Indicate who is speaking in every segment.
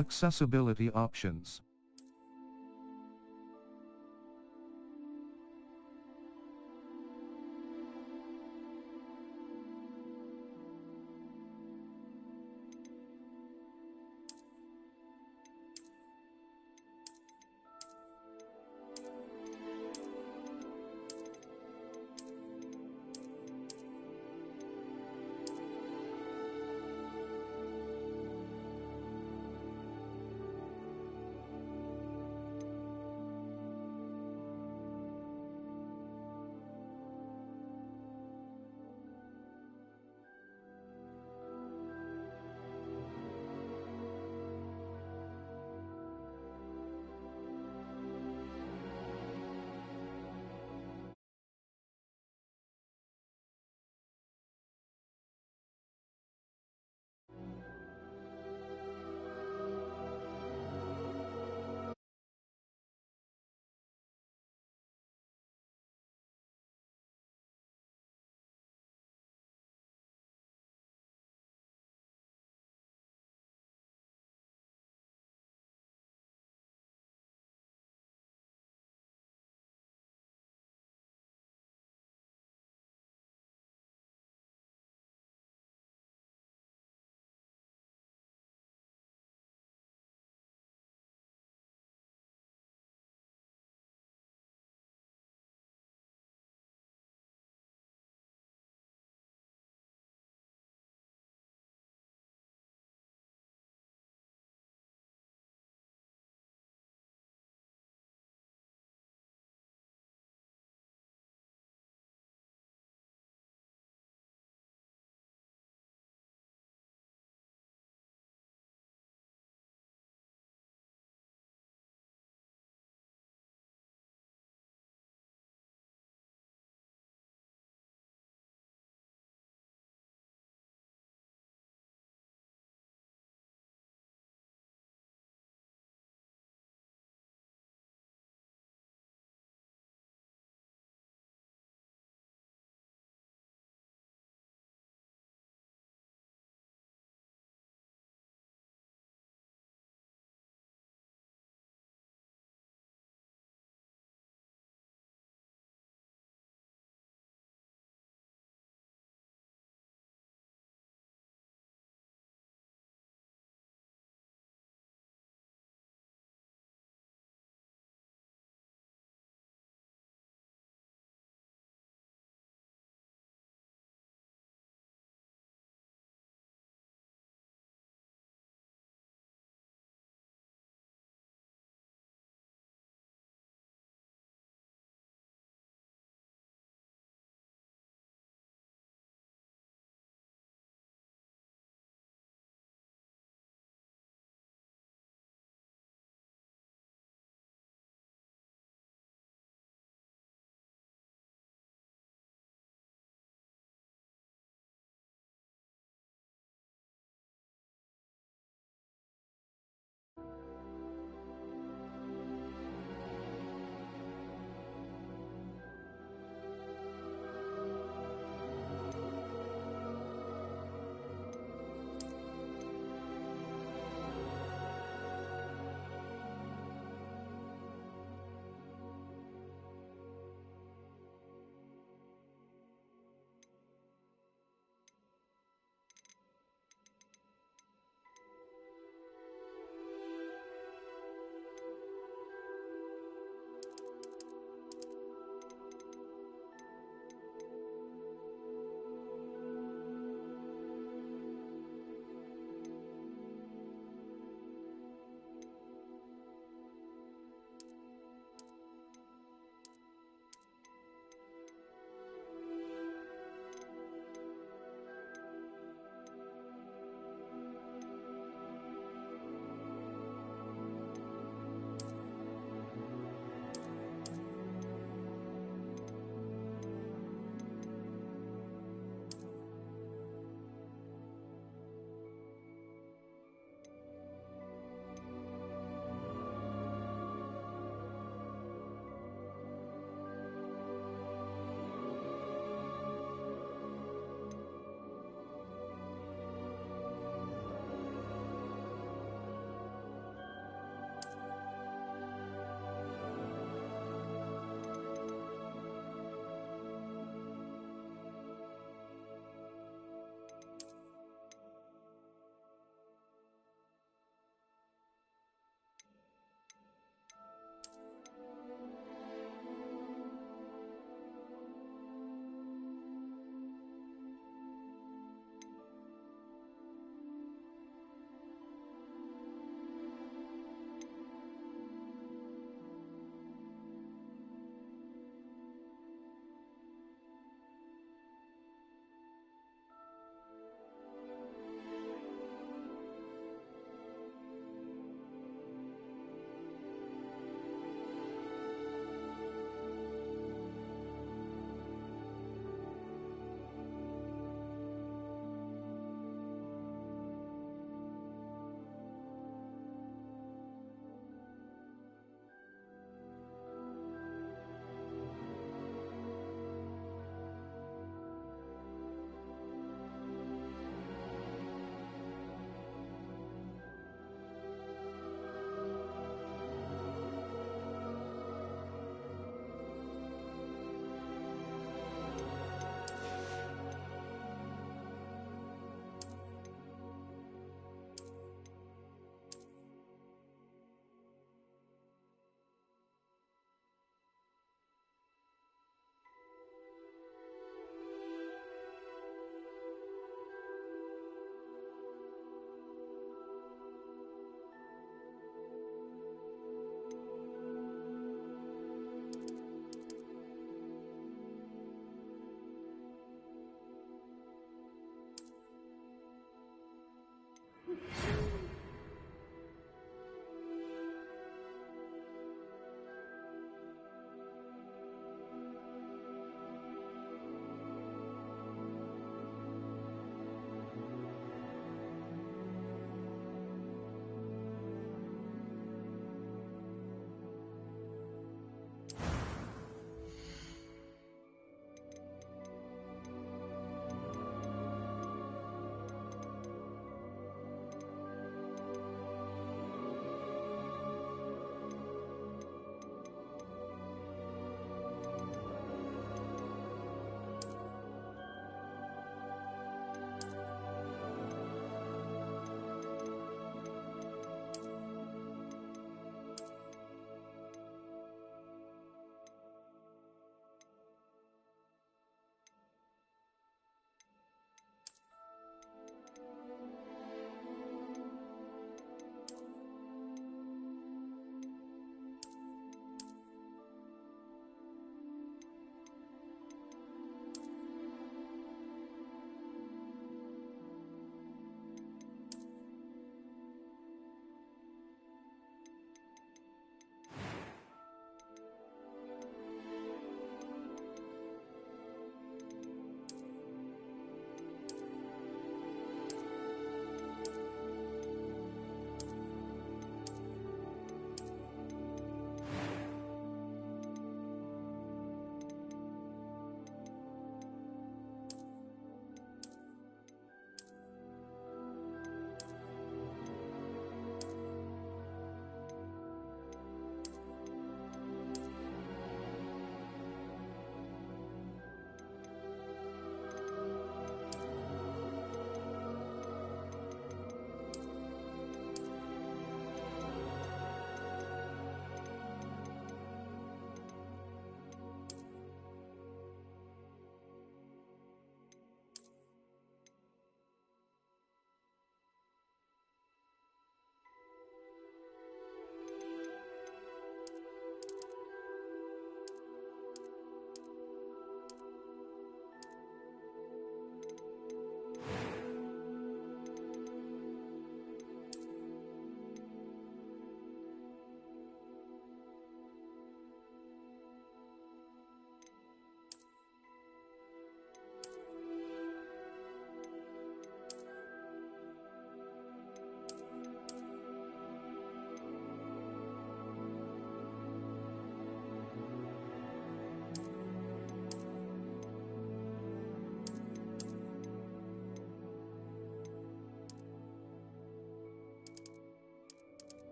Speaker 1: Accessibility options.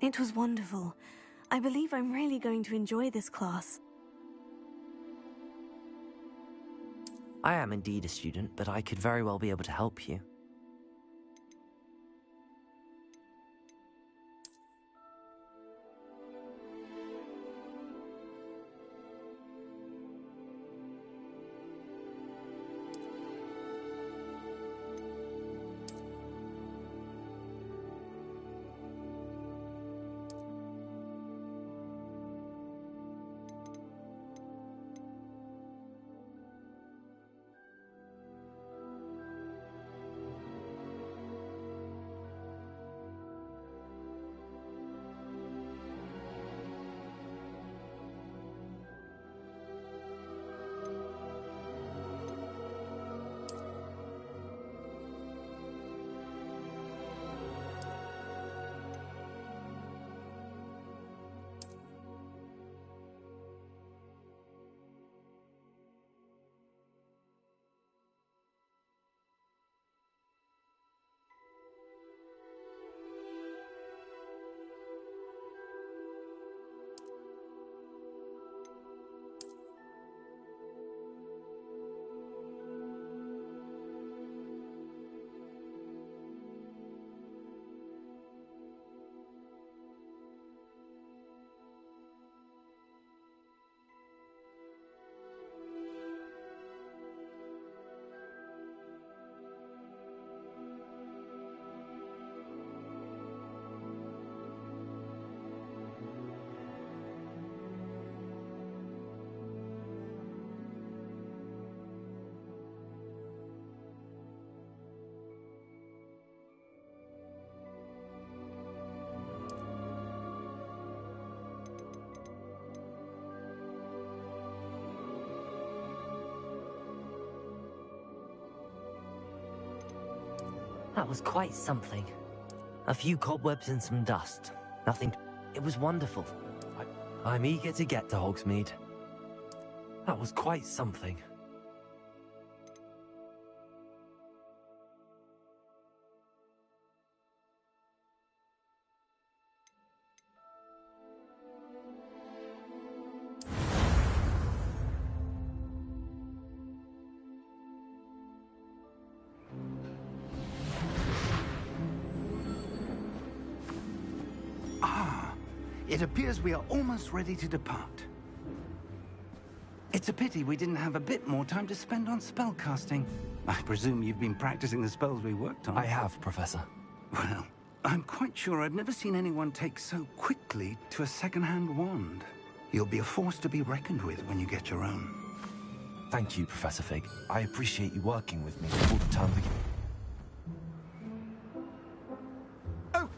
Speaker 2: It was wonderful. I believe I'm really going to enjoy this class.
Speaker 3: I am indeed a student, but I could very well be able to help you. That was quite something. A few cobwebs and some dust. Nothing. It was wonderful. I'm eager to get to Hogsmeade. That was quite something.
Speaker 4: It appears we are almost ready to depart. It's a pity we didn't have a bit more time to spend on spellcasting. I presume you've been practicing the spells we worked on.
Speaker 3: I have, Professor.
Speaker 4: Well, I'm quite sure I've never seen anyone take so quickly to a second-hand wand. You'll be a force to be reckoned with when you get your own.
Speaker 5: Thank you, Professor Fig. I appreciate you working with me before the term begins.
Speaker 6: Oh,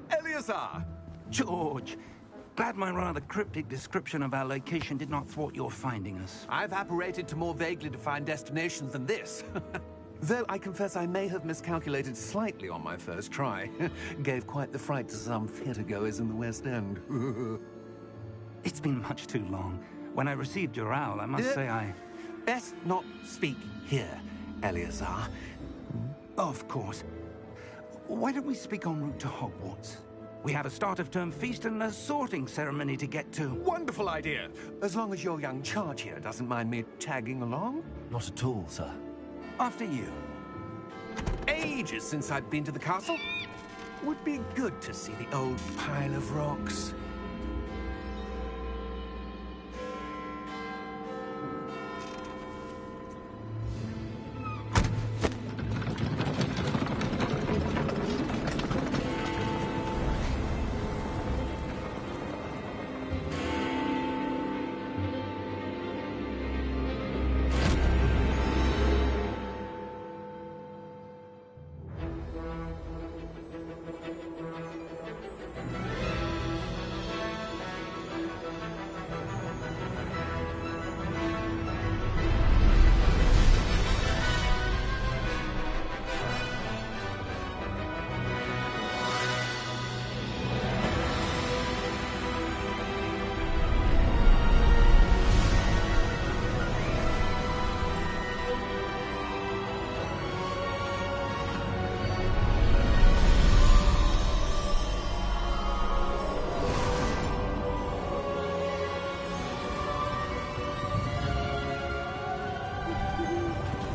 Speaker 6: Eleazar!
Speaker 4: George, glad my rather cryptic description of our location did not thwart your finding us.
Speaker 6: I've apparated to more vaguely defined destinations than this. Though I confess I may have miscalculated slightly on my first try. Gave quite the fright to some theatergoers in the West End.
Speaker 4: It's been much too long. When I received your owl, I must say I...
Speaker 6: Best not speak here, Eleazar.
Speaker 4: Of course. Why don't we speak en route to Hogwarts? We have a start-of-term feast and a sorting ceremony to get to.
Speaker 6: Wonderful idea! As long as your young charge here doesn't mind me tagging along.
Speaker 5: Not at all, sir.
Speaker 4: After you.
Speaker 6: Ages since I'd been to the castle. Would be good to see the old pile of rocks.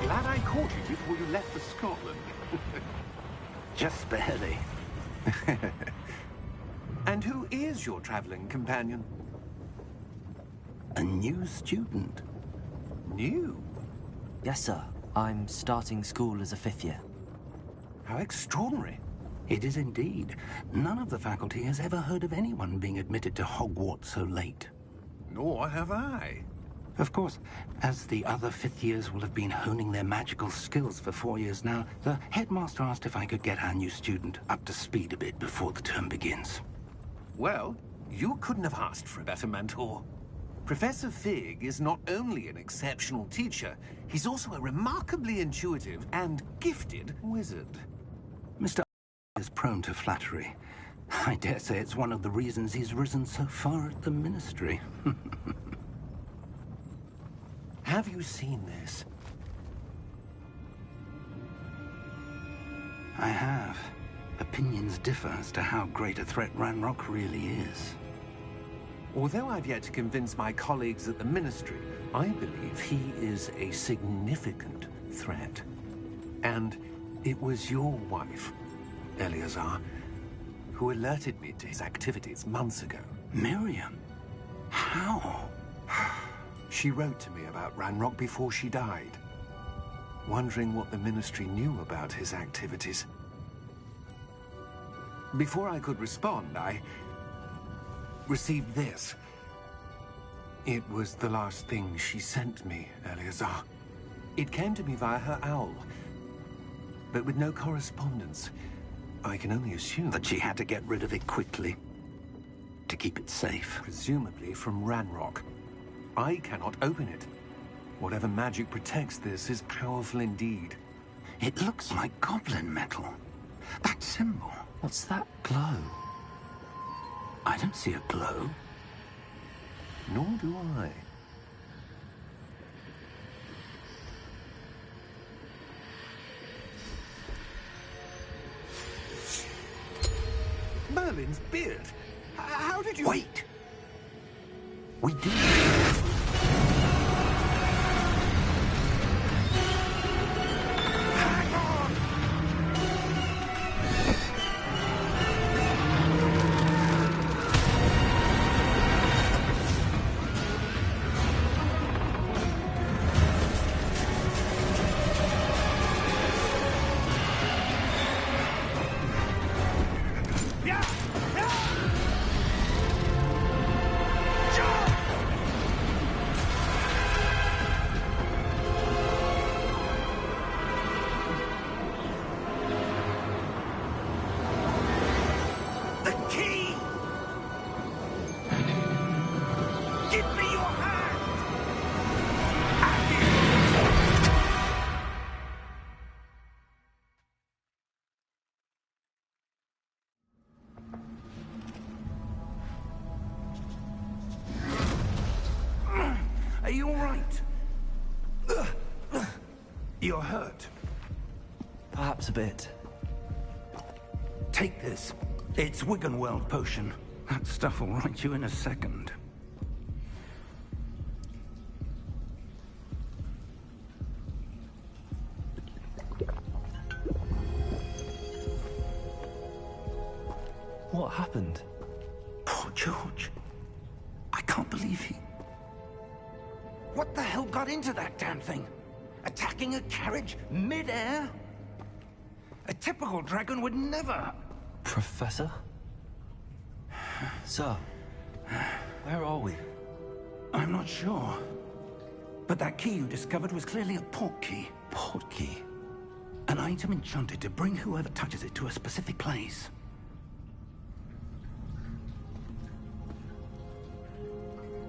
Speaker 6: Glad I caught you before you left for Scotland.
Speaker 4: Just barely.
Speaker 6: And who is your traveling companion?
Speaker 4: A new student.
Speaker 6: New?
Speaker 3: Yes, sir. I'm starting school as a 5th year.
Speaker 6: How extraordinary.
Speaker 4: It is indeed. None of the faculty has ever heard of anyone being admitted to Hogwarts so late.
Speaker 6: Nor have I.
Speaker 4: Of course, as the other 5th years will have been honing their magical skills for 4 years now, the headmaster asked if I could get our new student up to speed a bit before the term begins.
Speaker 6: Well, you couldn't have asked for a better mentor. Professor Fig is not only an exceptional teacher, he's also a remarkably intuitive and gifted wizard.
Speaker 4: Mr. is prone to flattery. I dare say it's one of the reasons he's risen so far at the Ministry.
Speaker 6: Have you seen this?
Speaker 4: I have. Opinions differ as to how great a threat Ranrock really is.
Speaker 6: Although I've yet to convince my colleagues at the Ministry, I believe he is a significant threat. And it was your wife, Eleazar, who alerted me to his activities months ago.
Speaker 4: Miriam? How?
Speaker 6: She wrote to me about Ranrock before she died, wondering what the Ministry knew about his activities. Before I could respond, I received this. It was the last thing she sent me, Eleazar. It came to me via her owl, but with no correspondence. I can only assume
Speaker 4: That she had to get rid of it quickly, to keep it safe.
Speaker 6: presumably from Ranrock. I cannot open it. Whatever magic protects this is powerful indeed.
Speaker 4: It looks like goblin metal. That symbol.
Speaker 5: What's that glow?
Speaker 4: I don't see a glow.
Speaker 6: Nor do I. Merlin's beard. How did you...
Speaker 4: Wait! We do.
Speaker 6: Hang on! Yeah! Yeah! Jump! The key! Give me your hand! Are you all right? You're hurt.
Speaker 5: Perhaps a bit.
Speaker 4: Take this. It's Wiggenweld potion. That stuff will right you in a second.
Speaker 5: What happened?
Speaker 4: Poor George. I can't believe he... What the hell got into that damn thing? Attacking a carriage mid-air? A typical dragon would never...
Speaker 5: Professor? Sir, where are we?
Speaker 4: I'm not sure. But that key you discovered was clearly a port key.
Speaker 5: Port key?
Speaker 4: An item enchanted to bring whoever touches it to a specific place.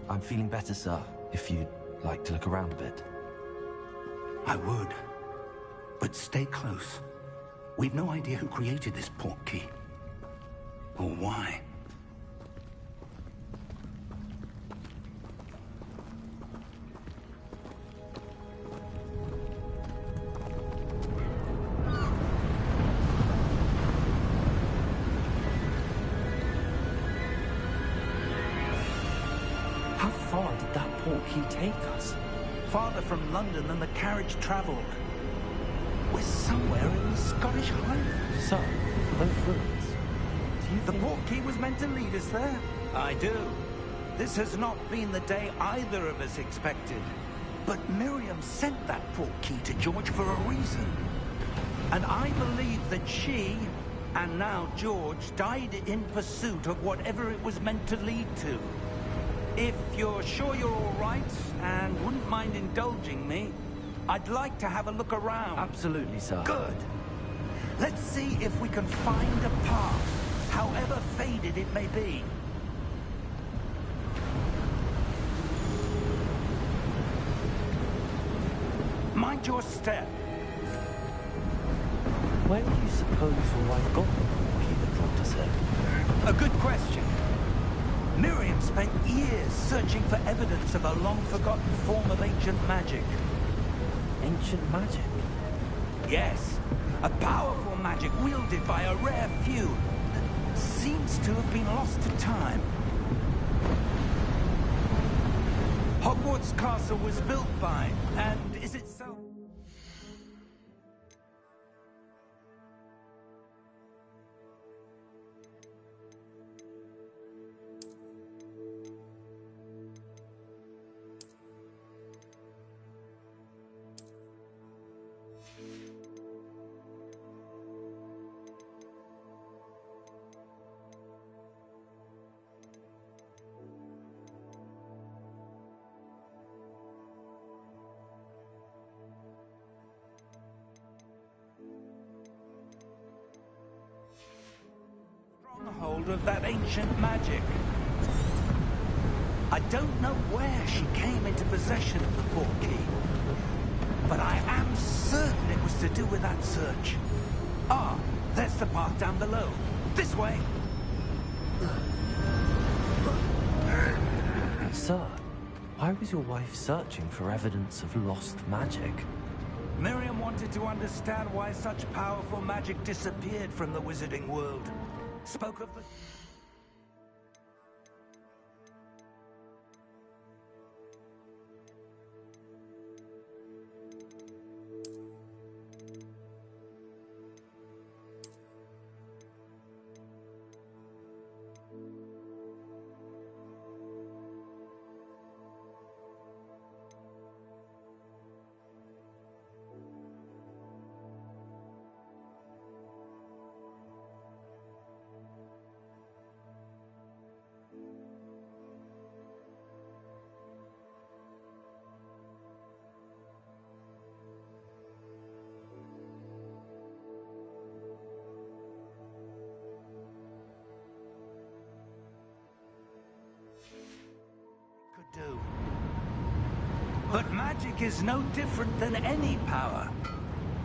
Speaker 5: I'm feeling better, sir, if you'd like to look around a bit.
Speaker 4: I would. But stay close. We've no idea who created this port key. Or why.
Speaker 5: How far did that port key take us?
Speaker 4: Farther from London than the carriage travelled. We're somewhere in the Scottish Highlands.
Speaker 5: Sir, those ruins. Do you
Speaker 4: The
Speaker 5: think...
Speaker 4: port key was meant to lead us there? I do. This has not been the day either of us expected. But Miriam sent that port key to George for a reason. And I believe that she, and now George, died in pursuit of whatever it was meant to lead to. If you're sure you're all right, and wouldn't mind indulging me, I'd like to have a look around.
Speaker 5: Absolutely, sir.
Speaker 4: Good. Let's see if we can find a path, however faded it may be. Mind your step.
Speaker 5: Where do you suppose your wife got the port key that brought us here?
Speaker 4: A good question. Miriam spent years searching for evidence of a long-forgotten form of ancient magic.
Speaker 5: Ancient magic?
Speaker 4: Yes, a powerful magic wielded by a rare few that seems to have been lost to time. Hogwarts Castle was built by, and is itself... stronghold of that ancient magic. I don't know where she came into possession of the port key, but I am certain it was to do with that search. Ah, there's the path down below. This way.
Speaker 3: Sir, why was your wife searching for evidence of lost magic?
Speaker 4: Miriam wanted to understand why such powerful magic disappeared from the wizarding world. Spoke of the... do. But magic is no different than any power.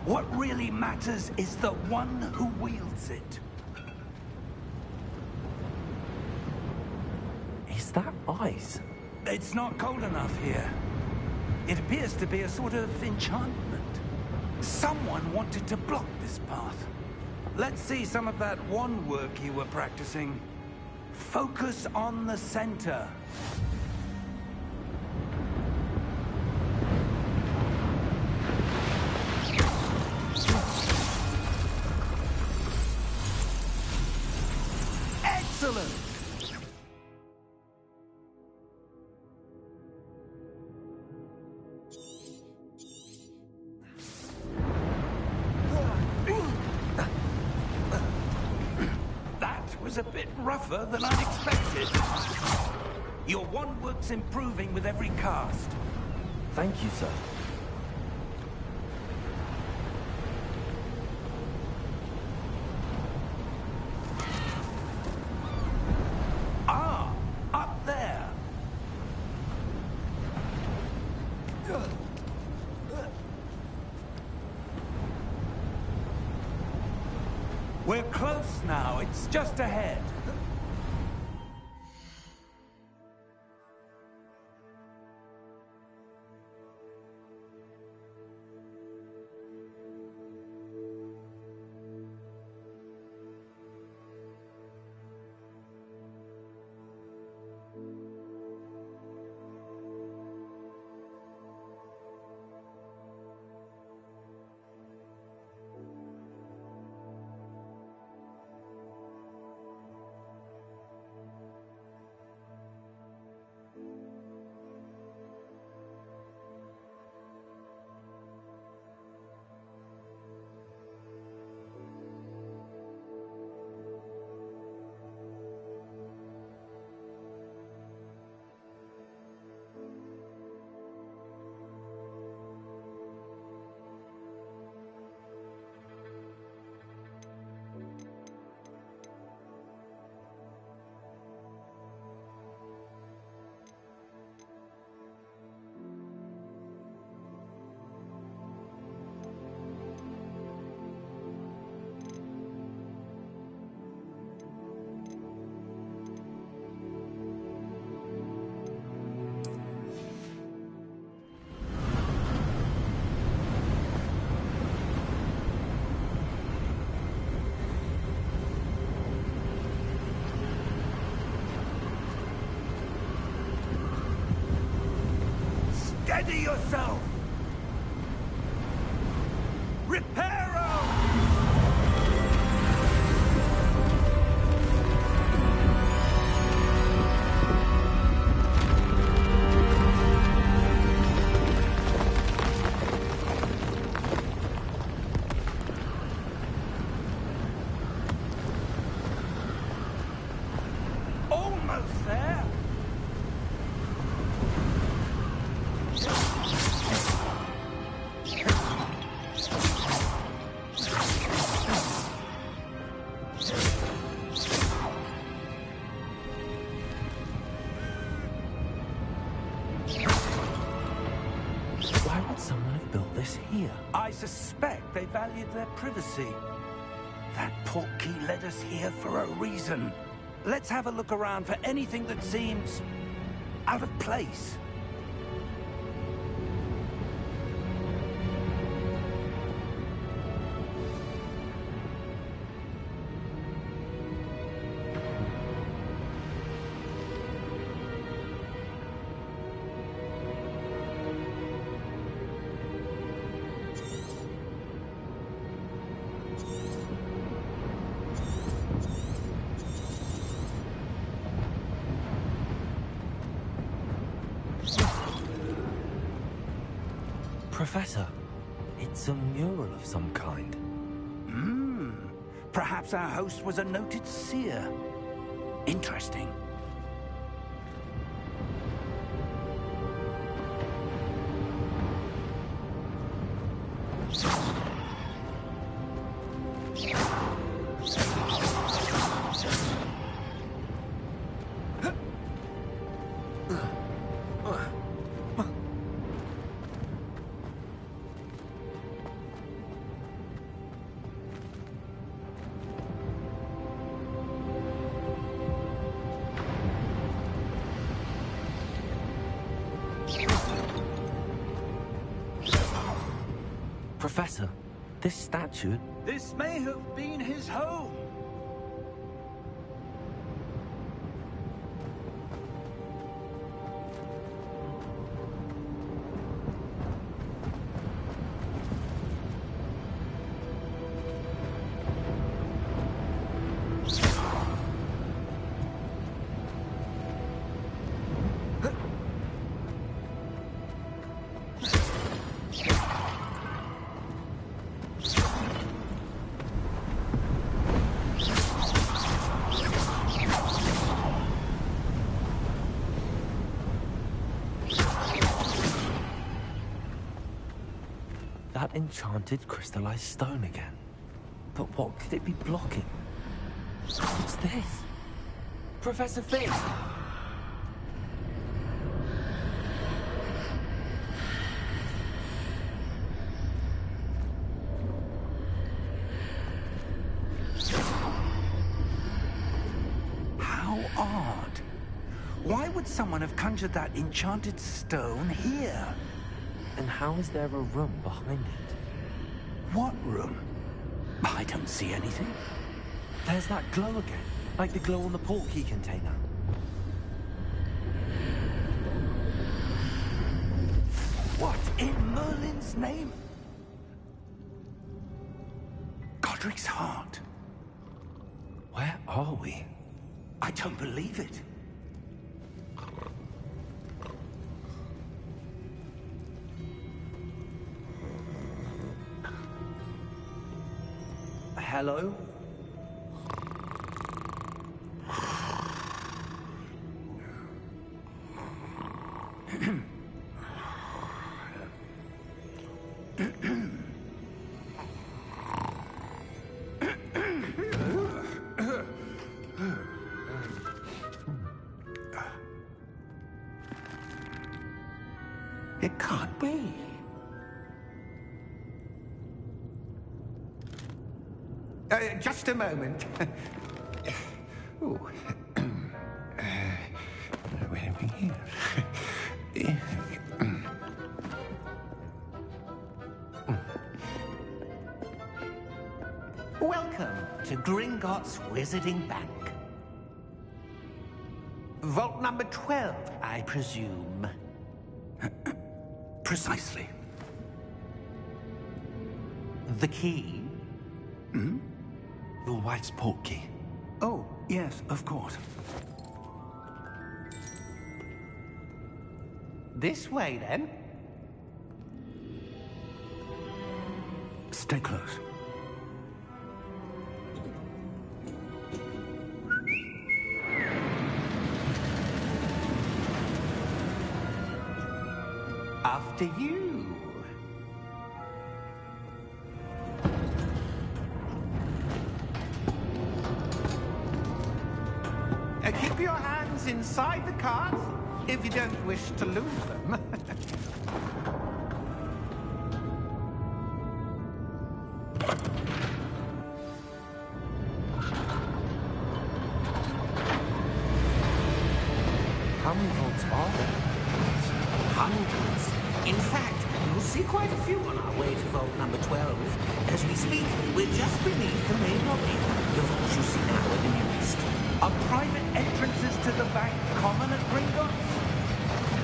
Speaker 4: What really matters is the one who wields it.
Speaker 3: Is that ice?
Speaker 4: It's not cold enough here. It appears to be a sort of enchantment. Someone wanted to block this path. Let's see some of that wand work you were practicing. Focus on the center. Excellent! That was a bit rougher than I'd expected. Your wand work's improving with every cast.
Speaker 3: Thank you, sir.
Speaker 4: Ah, up there. We're close now. It's just ahead. Steady yourself! Reparo! Almost there!
Speaker 3: Why would someone have built this
Speaker 4: suspect they valued their privacy. That portkey led us here for a reason. Let's have a look around for anything that seems out of place.
Speaker 3: Professor, it's a mural of some kind.
Speaker 4: Perhaps our host was a noted seer. Interesting.
Speaker 3: Professor, this statue...
Speaker 4: This may have been his home.
Speaker 3: That enchanted crystallized stone again. But what could it be blocking? What's this? Professor Fig!
Speaker 4: How odd. Why would someone have conjured that enchanted stone here?
Speaker 3: And how is there a room behind it?
Speaker 4: What room? I don't see anything.
Speaker 3: There's that glow again, like the glow on the portkey container.
Speaker 4: What in Merlin's name? Godric's heart.
Speaker 3: Where are we?
Speaker 4: I don't believe it.
Speaker 3: Hello?
Speaker 4: It can't be. Just a moment. Ooh. Where are we here? Welcome to Gringotts Wizarding Bank. Vault number 12, I presume. Precisely. The key?
Speaker 5: Your wife's portkey.
Speaker 4: Oh, yes, of course. This way, then. Stay close. After you. Keep your hands inside the cart if you don't wish to lose them.
Speaker 3: vaults are there?
Speaker 7: Hundreds. In fact, you'll see quite a few on our way to vault number 12. As we speak, we're just beneath the main lobby. The vaults you see now are the newest.
Speaker 4: Are private entrances to the bank common at Gringotts?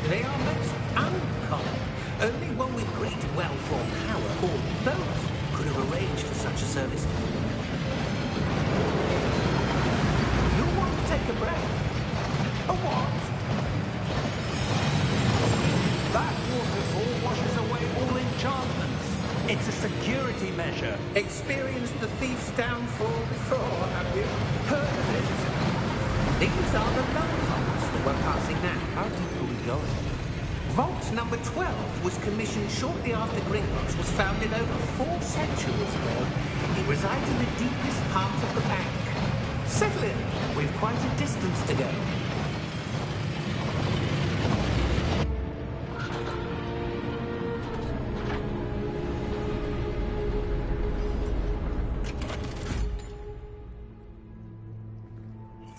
Speaker 7: They are most uncommon. Only one with great wealth or power, or both, could have arranged for such a service. You want to take a breath? A what?
Speaker 4: That waterfall washes away all enchantments. It's a security measure.
Speaker 7: Experienced the thief's downfall before, have you? Heard of it? These are the lower vaults that we're passing now.
Speaker 3: How deep are we going?
Speaker 7: Vault number 12 was commissioned shortly after Gringotts was founded over 4 centuries ago. It resides in the deepest part of the bank. Settle in. We've quite a distance to go.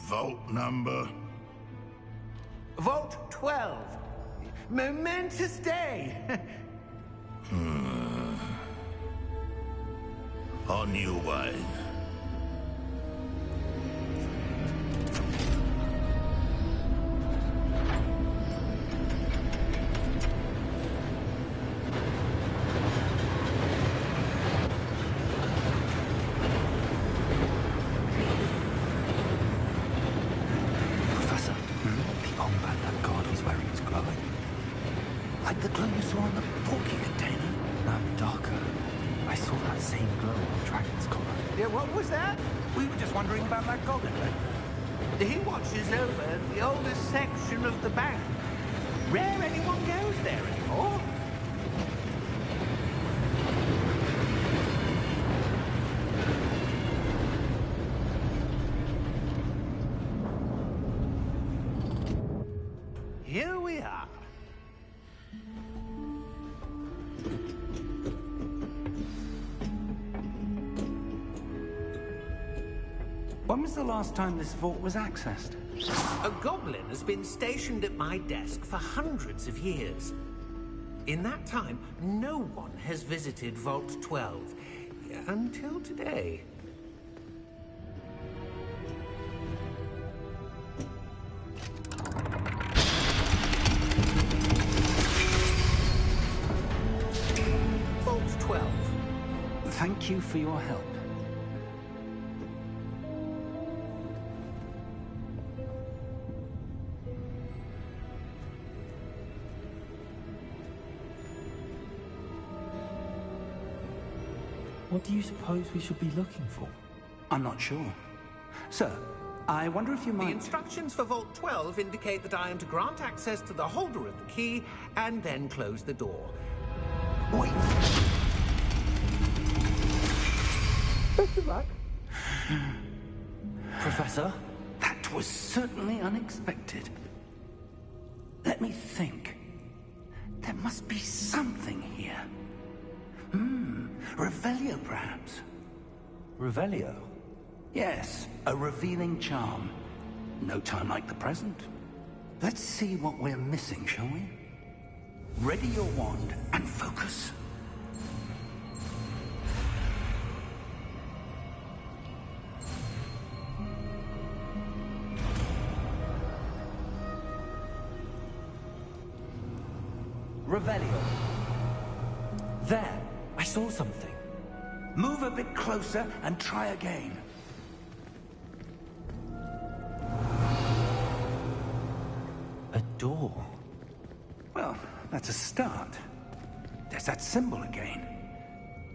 Speaker 8: Vault number?
Speaker 7: Vault 12. Momentous day.
Speaker 8: On your way.
Speaker 5: Professor, the armband that guard was wearing is glowing. Like the glow you saw on the porky container. No, darker. I saw that same glow on the dragon's collar.
Speaker 7: Yeah, what was that?
Speaker 4: We were just wondering about that goblin.
Speaker 7: He watches over the oldest section of the bank. Rare anyone goes there anymore. Here we are.
Speaker 4: When was the last time this vault was accessed?
Speaker 7: A goblin has been stationed at my desk for hundreds of years. In that time, no one has visited Vault 12. Until today. Vault 12.
Speaker 4: Thank you for your help.
Speaker 3: What do you suppose we should be looking for?
Speaker 4: I'm not sure. Sir, I wonder if you
Speaker 7: The
Speaker 4: might...
Speaker 7: instructions for Vault 12 indicate that I am to grant access to the holder of the key and then close the door.
Speaker 4: Wait!
Speaker 7: Best of luck.
Speaker 3: Professor?
Speaker 4: That was certainly unexpected. Let me think. There must be something here. Revelio, perhaps?
Speaker 5: Revelio?
Speaker 4: Yes, a revealing charm. No time like the present. Let's see what we're missing, shall we? Ready your wand and focus.
Speaker 3: Revelio. There! I saw something.
Speaker 4: Move a bit closer and try again.
Speaker 3: A door.
Speaker 4: Well, that's a start. There's that symbol again.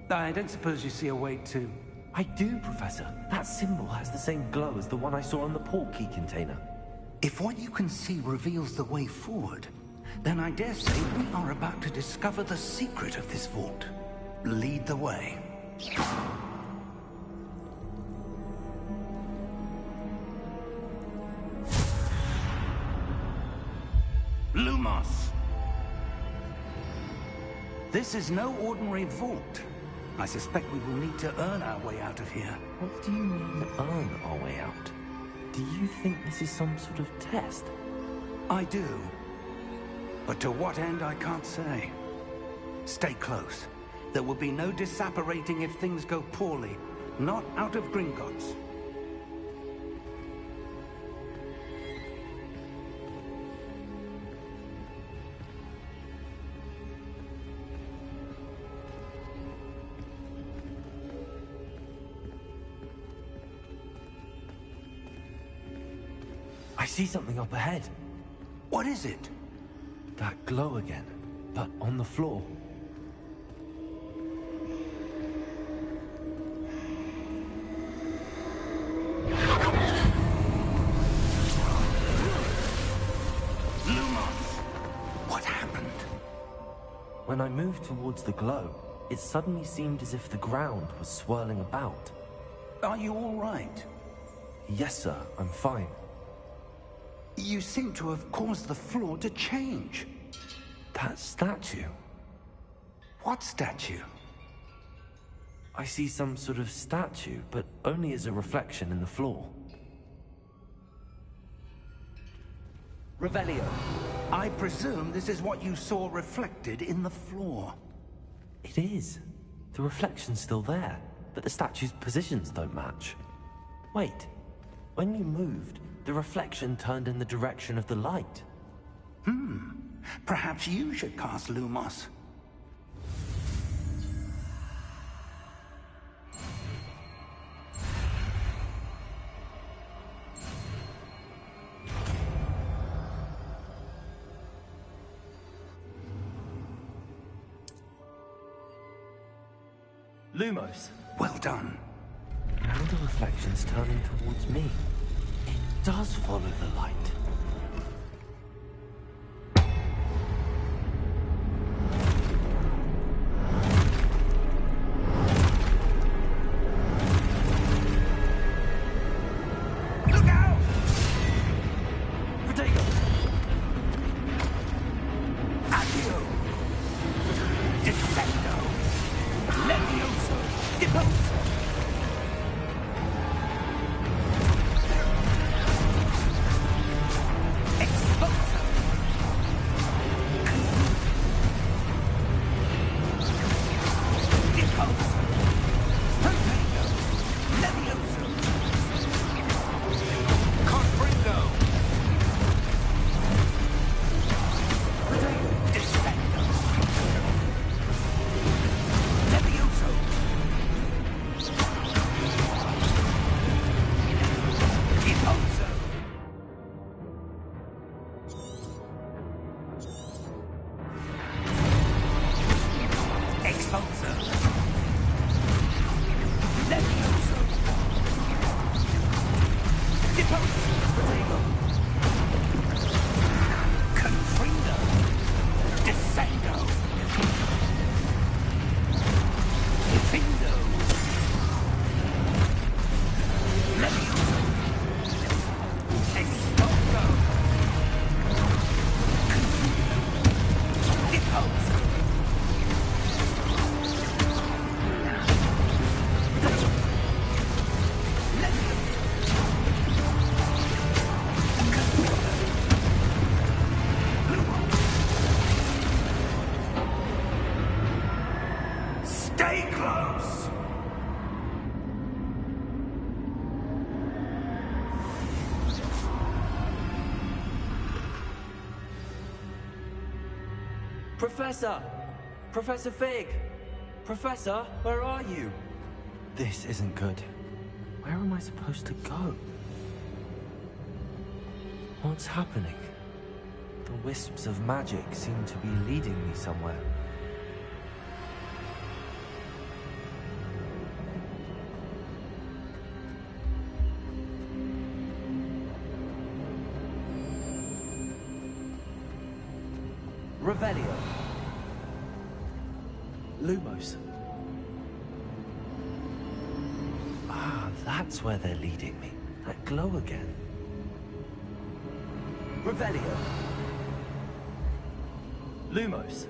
Speaker 4: I don't suppose you see a way to...
Speaker 3: I do, Professor. That symbol has the same glow as the one I saw on the port key container.
Speaker 4: If what you can see reveals the way forward, then I dare say we are about to discover the secret of this vault. Lead the way. Lumos! This is no ordinary vault. I suspect we will need to earn our way out of here.
Speaker 3: What do you mean, earn our way out? Do you think this is some sort of test?
Speaker 4: I do. But to what end, I can't say. Stay close. There will be no disapparating if things go poorly. Not out of Gringotts.
Speaker 3: I see something up ahead.
Speaker 4: What is it?
Speaker 3: That glow again, but on the floor.
Speaker 4: What happened?
Speaker 3: When I moved towards the glow, it suddenly seemed as if the ground was swirling about.
Speaker 4: Are you all right?
Speaker 3: Yes, sir, I'm fine.
Speaker 4: You seem to have caused the floor to change.
Speaker 3: That statue.
Speaker 4: What statue?
Speaker 3: I see some sort of statue, but only as a reflection in the floor.
Speaker 4: Revelio, I presume this is what you saw reflected in the floor.
Speaker 3: It is. The reflection's still there, but the statue's positions don't match. Wait, when you moved, the reflection turned in the direction of the light.
Speaker 4: Perhaps you should cast Lumos.
Speaker 3: Lumos.
Speaker 4: Well done.
Speaker 3: Now the reflection's turning towards me. It does follow the light.
Speaker 4: Look out!
Speaker 3: Protego!
Speaker 4: Accio! Descendo! Levioso! Deposo! Exposo! Deposo! Protego! Levioso! Confringo! Descendo! Levioso! Deposo! Expulso! Levioso! Deposo! Protego! Confrindo! Descendo! Defindo! Levioso! Expulso! Deposo! Stay close!
Speaker 3: Professor! Professor Fig! Professor, where are you? This isn't good. Where am I supposed to go? What's happening? The wisps of magic seem to be leading me somewhere. Revelio. Lumos. Ah, that's where they're leading me. That glow again. Revelio. Lumos.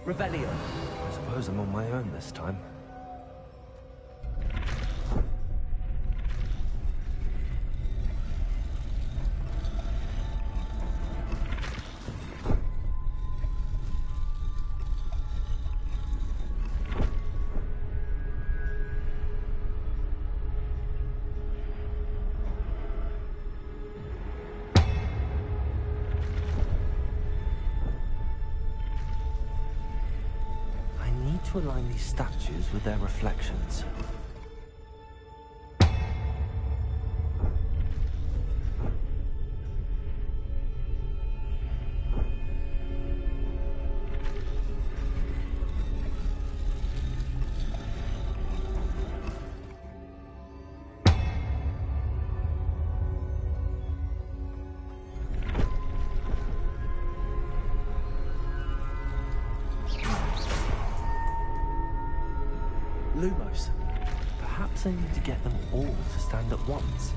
Speaker 3: Revelio. I suppose I'm on my own this time. To align these statues with their reflections. Lumos. Perhaps I need to get them all to stand at once.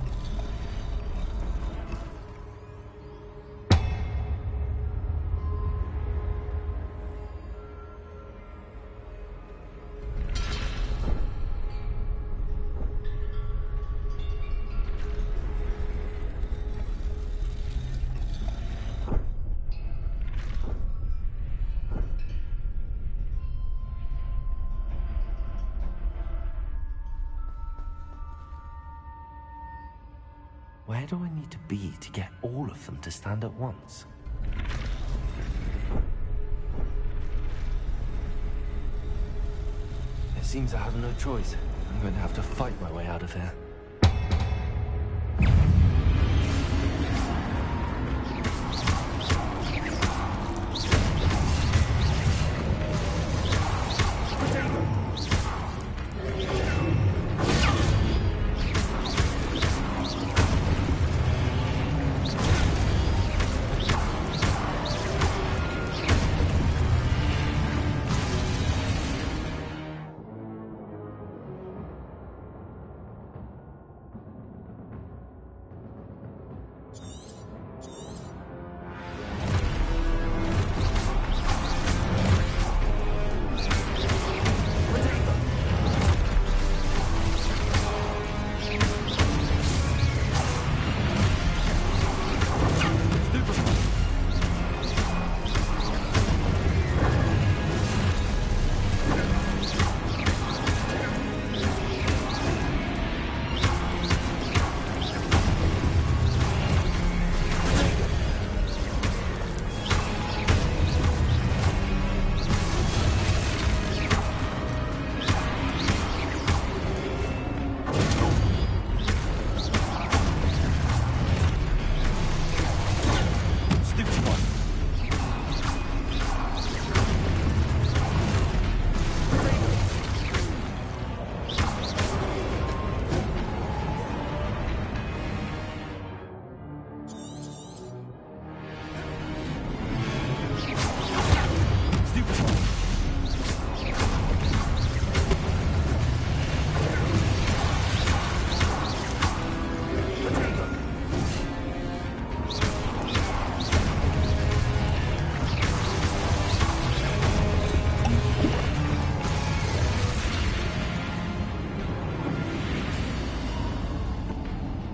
Speaker 3: Where do I need to be to get all of them to stand at once? It seems I have no choice. I'm going to have to fight my way out of here.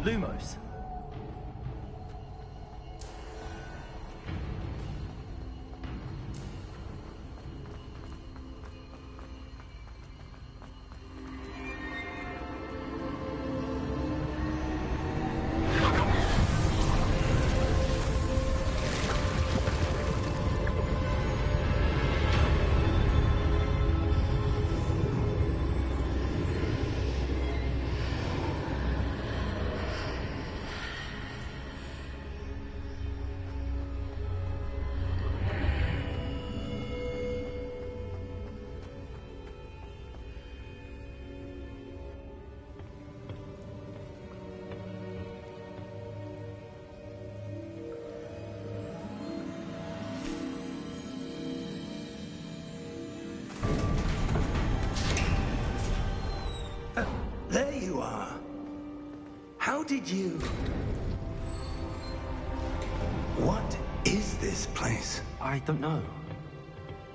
Speaker 3: Lumos.
Speaker 4: There you are. How did you... What is this place?
Speaker 3: I don't know.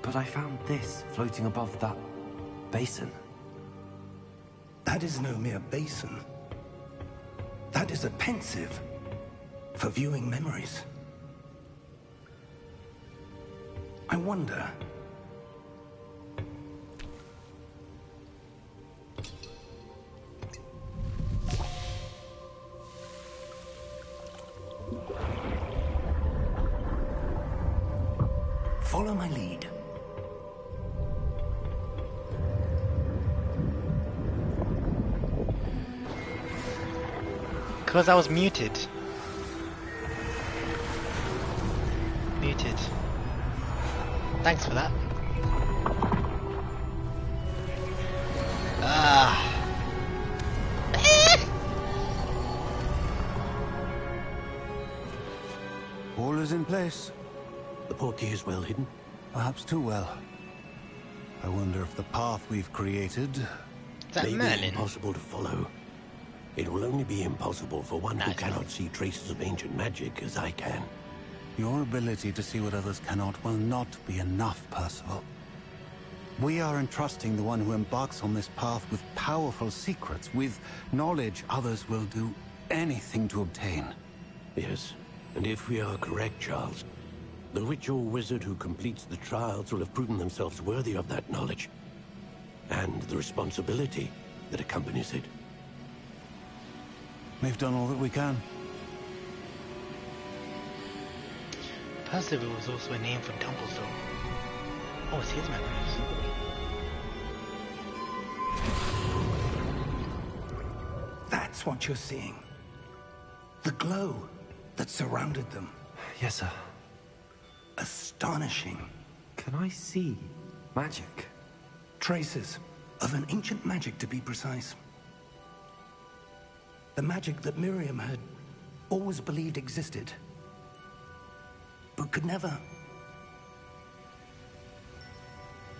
Speaker 5: But I found this floating above that basin.
Speaker 7: That is no mere basin. That is a pensive for viewing memories. I wonder... Follow my lead.
Speaker 9: Because I was muted. Muted. Thanks for that.
Speaker 6: All is in place.
Speaker 10: The portkey is well hidden.
Speaker 6: Perhaps too well. I wonder if the path we've created...
Speaker 9: Is that
Speaker 10: may
Speaker 9: Merlin?
Speaker 10: be impossible to follow. It will only be impossible for one who cannot see traces of ancient magic as I can.
Speaker 6: Your ability to see what others cannot will not be enough, Percival. We are entrusting the one who embarks on this path with powerful secrets, with knowledge others will do anything to obtain.
Speaker 10: Yes, and if we are correct, Charles, the witch or wizard who completes the trials will have proven themselves worthy of that knowledge, and the responsibility that accompanies it.
Speaker 6: We've done all that we can.
Speaker 9: Percival was also a name for Dumbledore. Oh, it's his memories.
Speaker 7: That's what you're seeing. The glow that surrounded them.
Speaker 5: Yes, sir.
Speaker 7: Astonishing.
Speaker 5: Can I see magic?
Speaker 7: Traces of an ancient magic, to be precise. The magic that Miriam had always believed existed, but could never.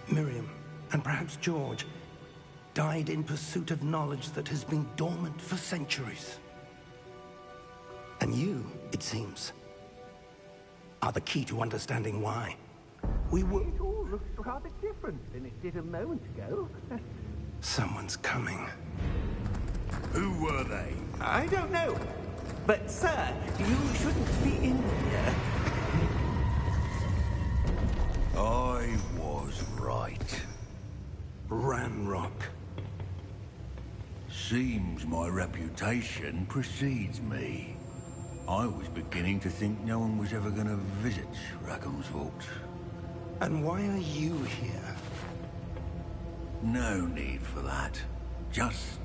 Speaker 7: Miriam, and perhaps George, died in pursuit of knowledge that has been dormant for centuries. And you, it seems, are the key to understanding why. We were...
Speaker 11: It all looks rather different than it did a moment ago.
Speaker 7: Someone's coming.
Speaker 8: Who were they?
Speaker 11: I don't know. But, sir, you shouldn't be in here.
Speaker 8: I was right.
Speaker 7: Ranrock.
Speaker 8: Seems my reputation precedes me. I was beginning to think no one was ever going to visit Rackham's vault.
Speaker 7: And why are you here?
Speaker 8: No need for that. Just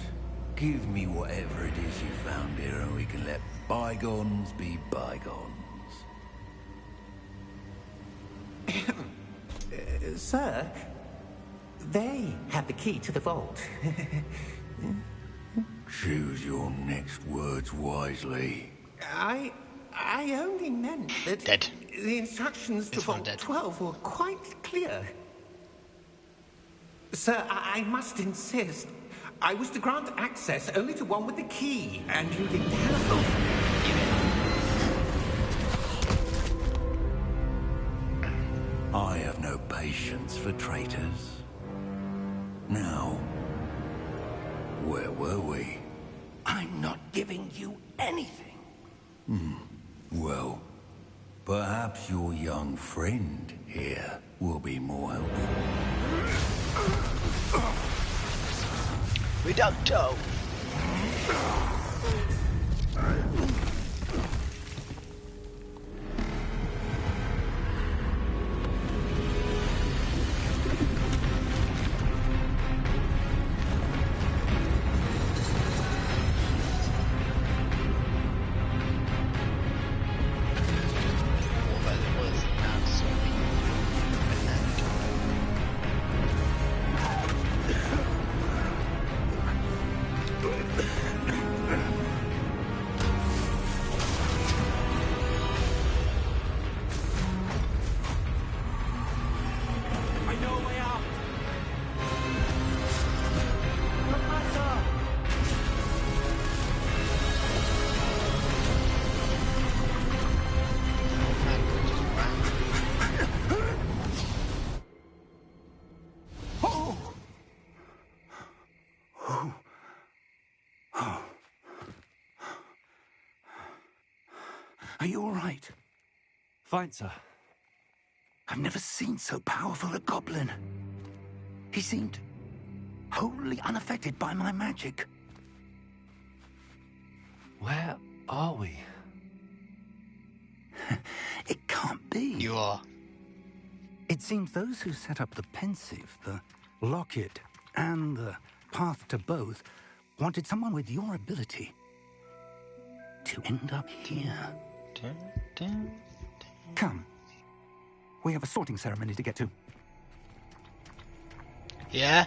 Speaker 8: give me whatever it is you found here and we can let bygones be bygones.
Speaker 11: Sir, they have the key to the vault.
Speaker 8: Choose your next words wisely.
Speaker 11: I only meant that
Speaker 9: Dead.
Speaker 11: the instructions to
Speaker 9: This one
Speaker 11: Vault
Speaker 9: dead.
Speaker 11: 12 were quite clear. Sir, I must insist. I was to grant access only to one with the key, and you didn't have...
Speaker 8: I have no patience for traitors. Now, where were we?
Speaker 7: I'm not giving you anything.
Speaker 8: Well, perhaps your young friend here will be more helpful.
Speaker 9: Reducto!
Speaker 6: Are you all right?
Speaker 5: Fine, sir.
Speaker 6: I've never seen so powerful a goblin. He seemed wholly unaffected by my magic.
Speaker 5: Where are we?
Speaker 6: It can't be.
Speaker 9: You are.
Speaker 6: It seems those who set up the pensive, the locket, and the path to both wanted someone with your ability to end up here.
Speaker 9: Dun, dun.
Speaker 6: Come. We have a sorting ceremony to get to.
Speaker 9: Yeah?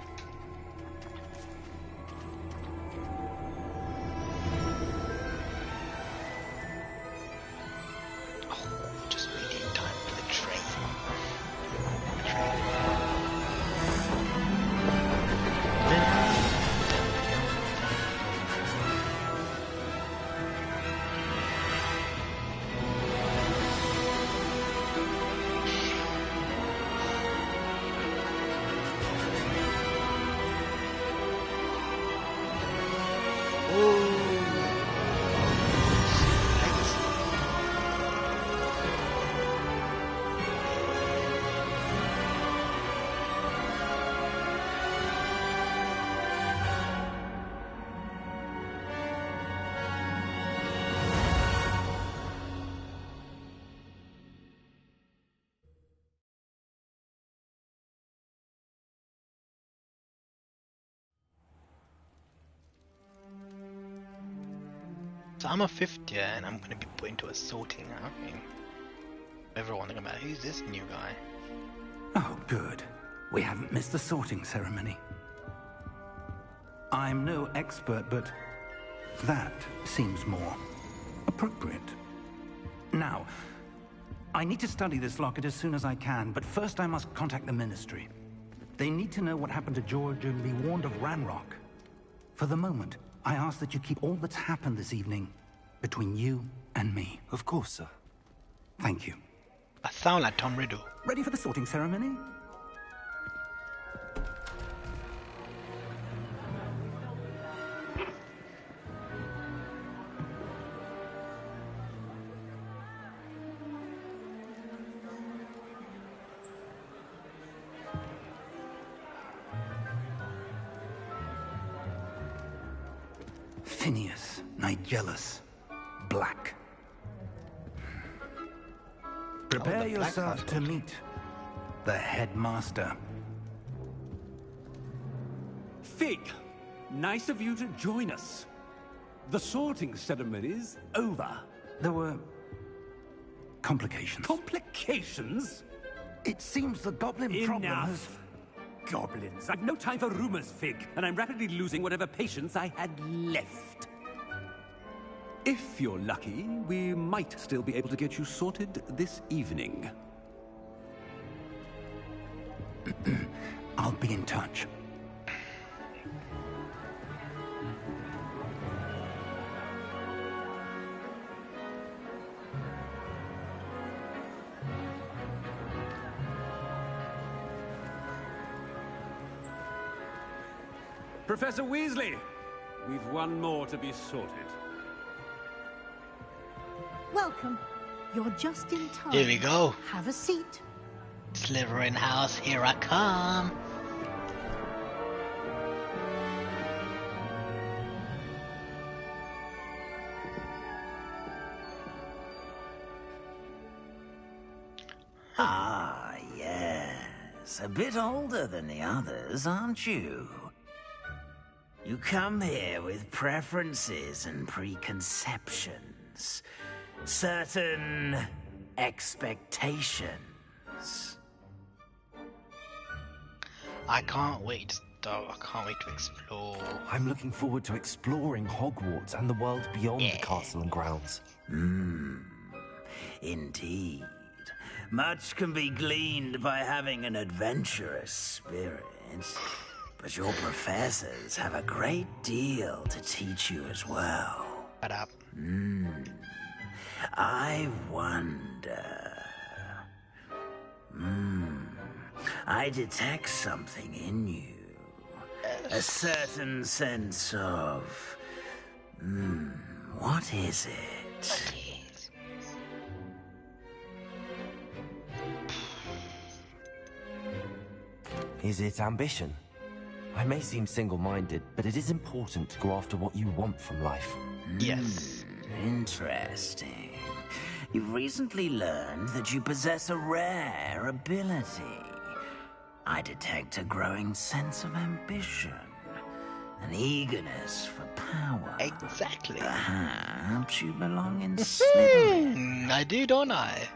Speaker 9: Oh, just waiting time for the train. So I'm a fifth year and I'm gonna be put into a sorting. I mean, everyone thinking about who's this new guy?
Speaker 6: Oh, good. We haven't missed the sorting ceremony. I'm no expert, but that seems more appropriate. Now, I need to study this locket as soon as I can, but first I must contact the Ministry. They need to know what happened to George and be warned of Ranrock. For the moment, I ask that you keep all that's happened this evening between you and me.
Speaker 5: Of course, sir.
Speaker 6: Thank you.
Speaker 9: I sound like Tom Riddle.
Speaker 6: Ready for the sorting ceremony? Phineas, Nigellus, Black. Prepare
Speaker 9: the Black
Speaker 6: yourself
Speaker 9: Passport.
Speaker 6: to meet the headmaster.
Speaker 12: Fig, nice of you to join us. The sorting ceremony's over.
Speaker 6: There were complications.
Speaker 12: Complications?
Speaker 6: It seems the goblin problem has...
Speaker 12: Enough. Goblins. I've no time for rumors, Fig, and I'm rapidly losing whatever patience I had left. If you're lucky, we might still be able to get you sorted this evening.
Speaker 6: I'll be in touch.
Speaker 12: Professor Weasley, we've one more to be sorted.
Speaker 13: Welcome. You're just in time.
Speaker 9: Here we go.
Speaker 13: Have a seat.
Speaker 9: Slytherin house, here I come.
Speaker 4: Ah, yes. A bit older than the others, aren't you? You come here with preferences and preconceptions. Certain expectations.
Speaker 9: I can't wait though. I can't wait to explore.
Speaker 5: I'm looking forward to exploring Hogwarts and the world beyond the castle and grounds.
Speaker 4: Indeed. Much can be gleaned by having an adventurous spirit. But your professors have a great deal to teach you as well.
Speaker 9: Shut up.
Speaker 4: I wonder... I detect something in you. A certain sense of... what is it?
Speaker 3: Is it ambition? I may seem single-minded, but it is important to go after what you want from life.
Speaker 9: Yes.
Speaker 4: Interesting. You've recently learned that you possess a rare ability. I detect a growing sense of ambition, an eagerness for power.
Speaker 9: Exactly.
Speaker 4: Perhaps you belong in Slytherin.
Speaker 9: I do, don't I?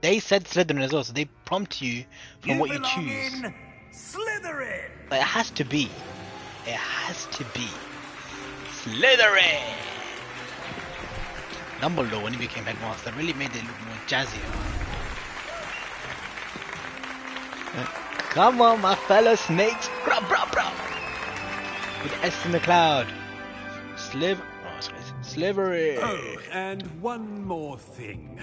Speaker 9: They said Slytherin as well, so they prompt you from what you choose.
Speaker 4: In Slytherin.
Speaker 9: But it has to be. It has to be Slytherin. Dumbledore, when he became headmaster, really made it look more jazzy. Come on, my fellow snakes. Bro, bro, bro. With S in the cloud. Slytherin.
Speaker 12: Oh, and one more thing.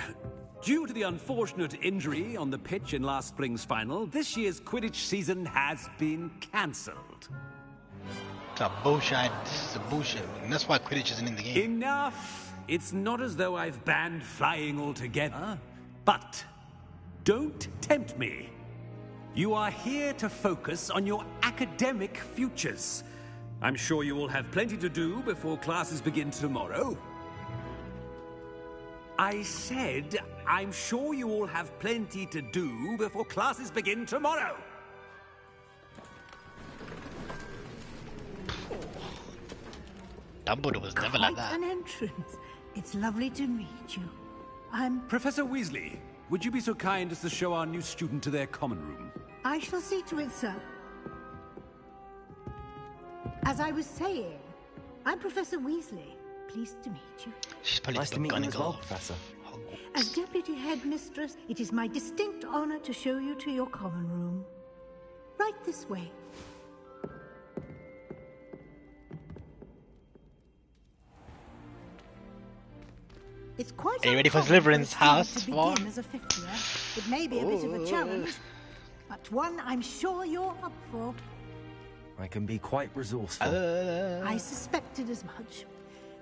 Speaker 12: Due to the unfortunate injury on the pitch in last spring's final, this year's Quidditch season has been cancelled.
Speaker 9: It's a bullshit. This is a bullshit. And that's why Quidditch isn't in the game.
Speaker 12: Enough! It's not as though I've banned flying altogether. But don't tempt me. You are here to focus on your academic futures. I'm sure you will have plenty to do before classes begin tomorrow. I said, I'm sure you all have plenty to do before classes begin tomorrow.
Speaker 9: Dumbledore was never like that.
Speaker 13: Quite an entrance. It's lovely to meet you. I'm...
Speaker 12: Professor Weasley, would you be so kind as to show our new student to their common room?
Speaker 13: I shall see to it, sir. As I was saying, I'm Professor Weasley. Pleased to meet you.
Speaker 9: She's probably
Speaker 3: Nice to meet you as well, Professor.
Speaker 13: As Deputy Headmistress, it is my distinct honor to show you to your common room. Right this way. It's quite
Speaker 9: Are you ready for
Speaker 13: uncommon
Speaker 9: Slytherin's
Speaker 13: a
Speaker 9: house,
Speaker 13: student
Speaker 9: Vaughn?
Speaker 13: to begin as a fifth year. It may be a bit of a challenge, but one I'm sure you're up for.
Speaker 3: I can be quite resourceful.
Speaker 13: I suspected as much.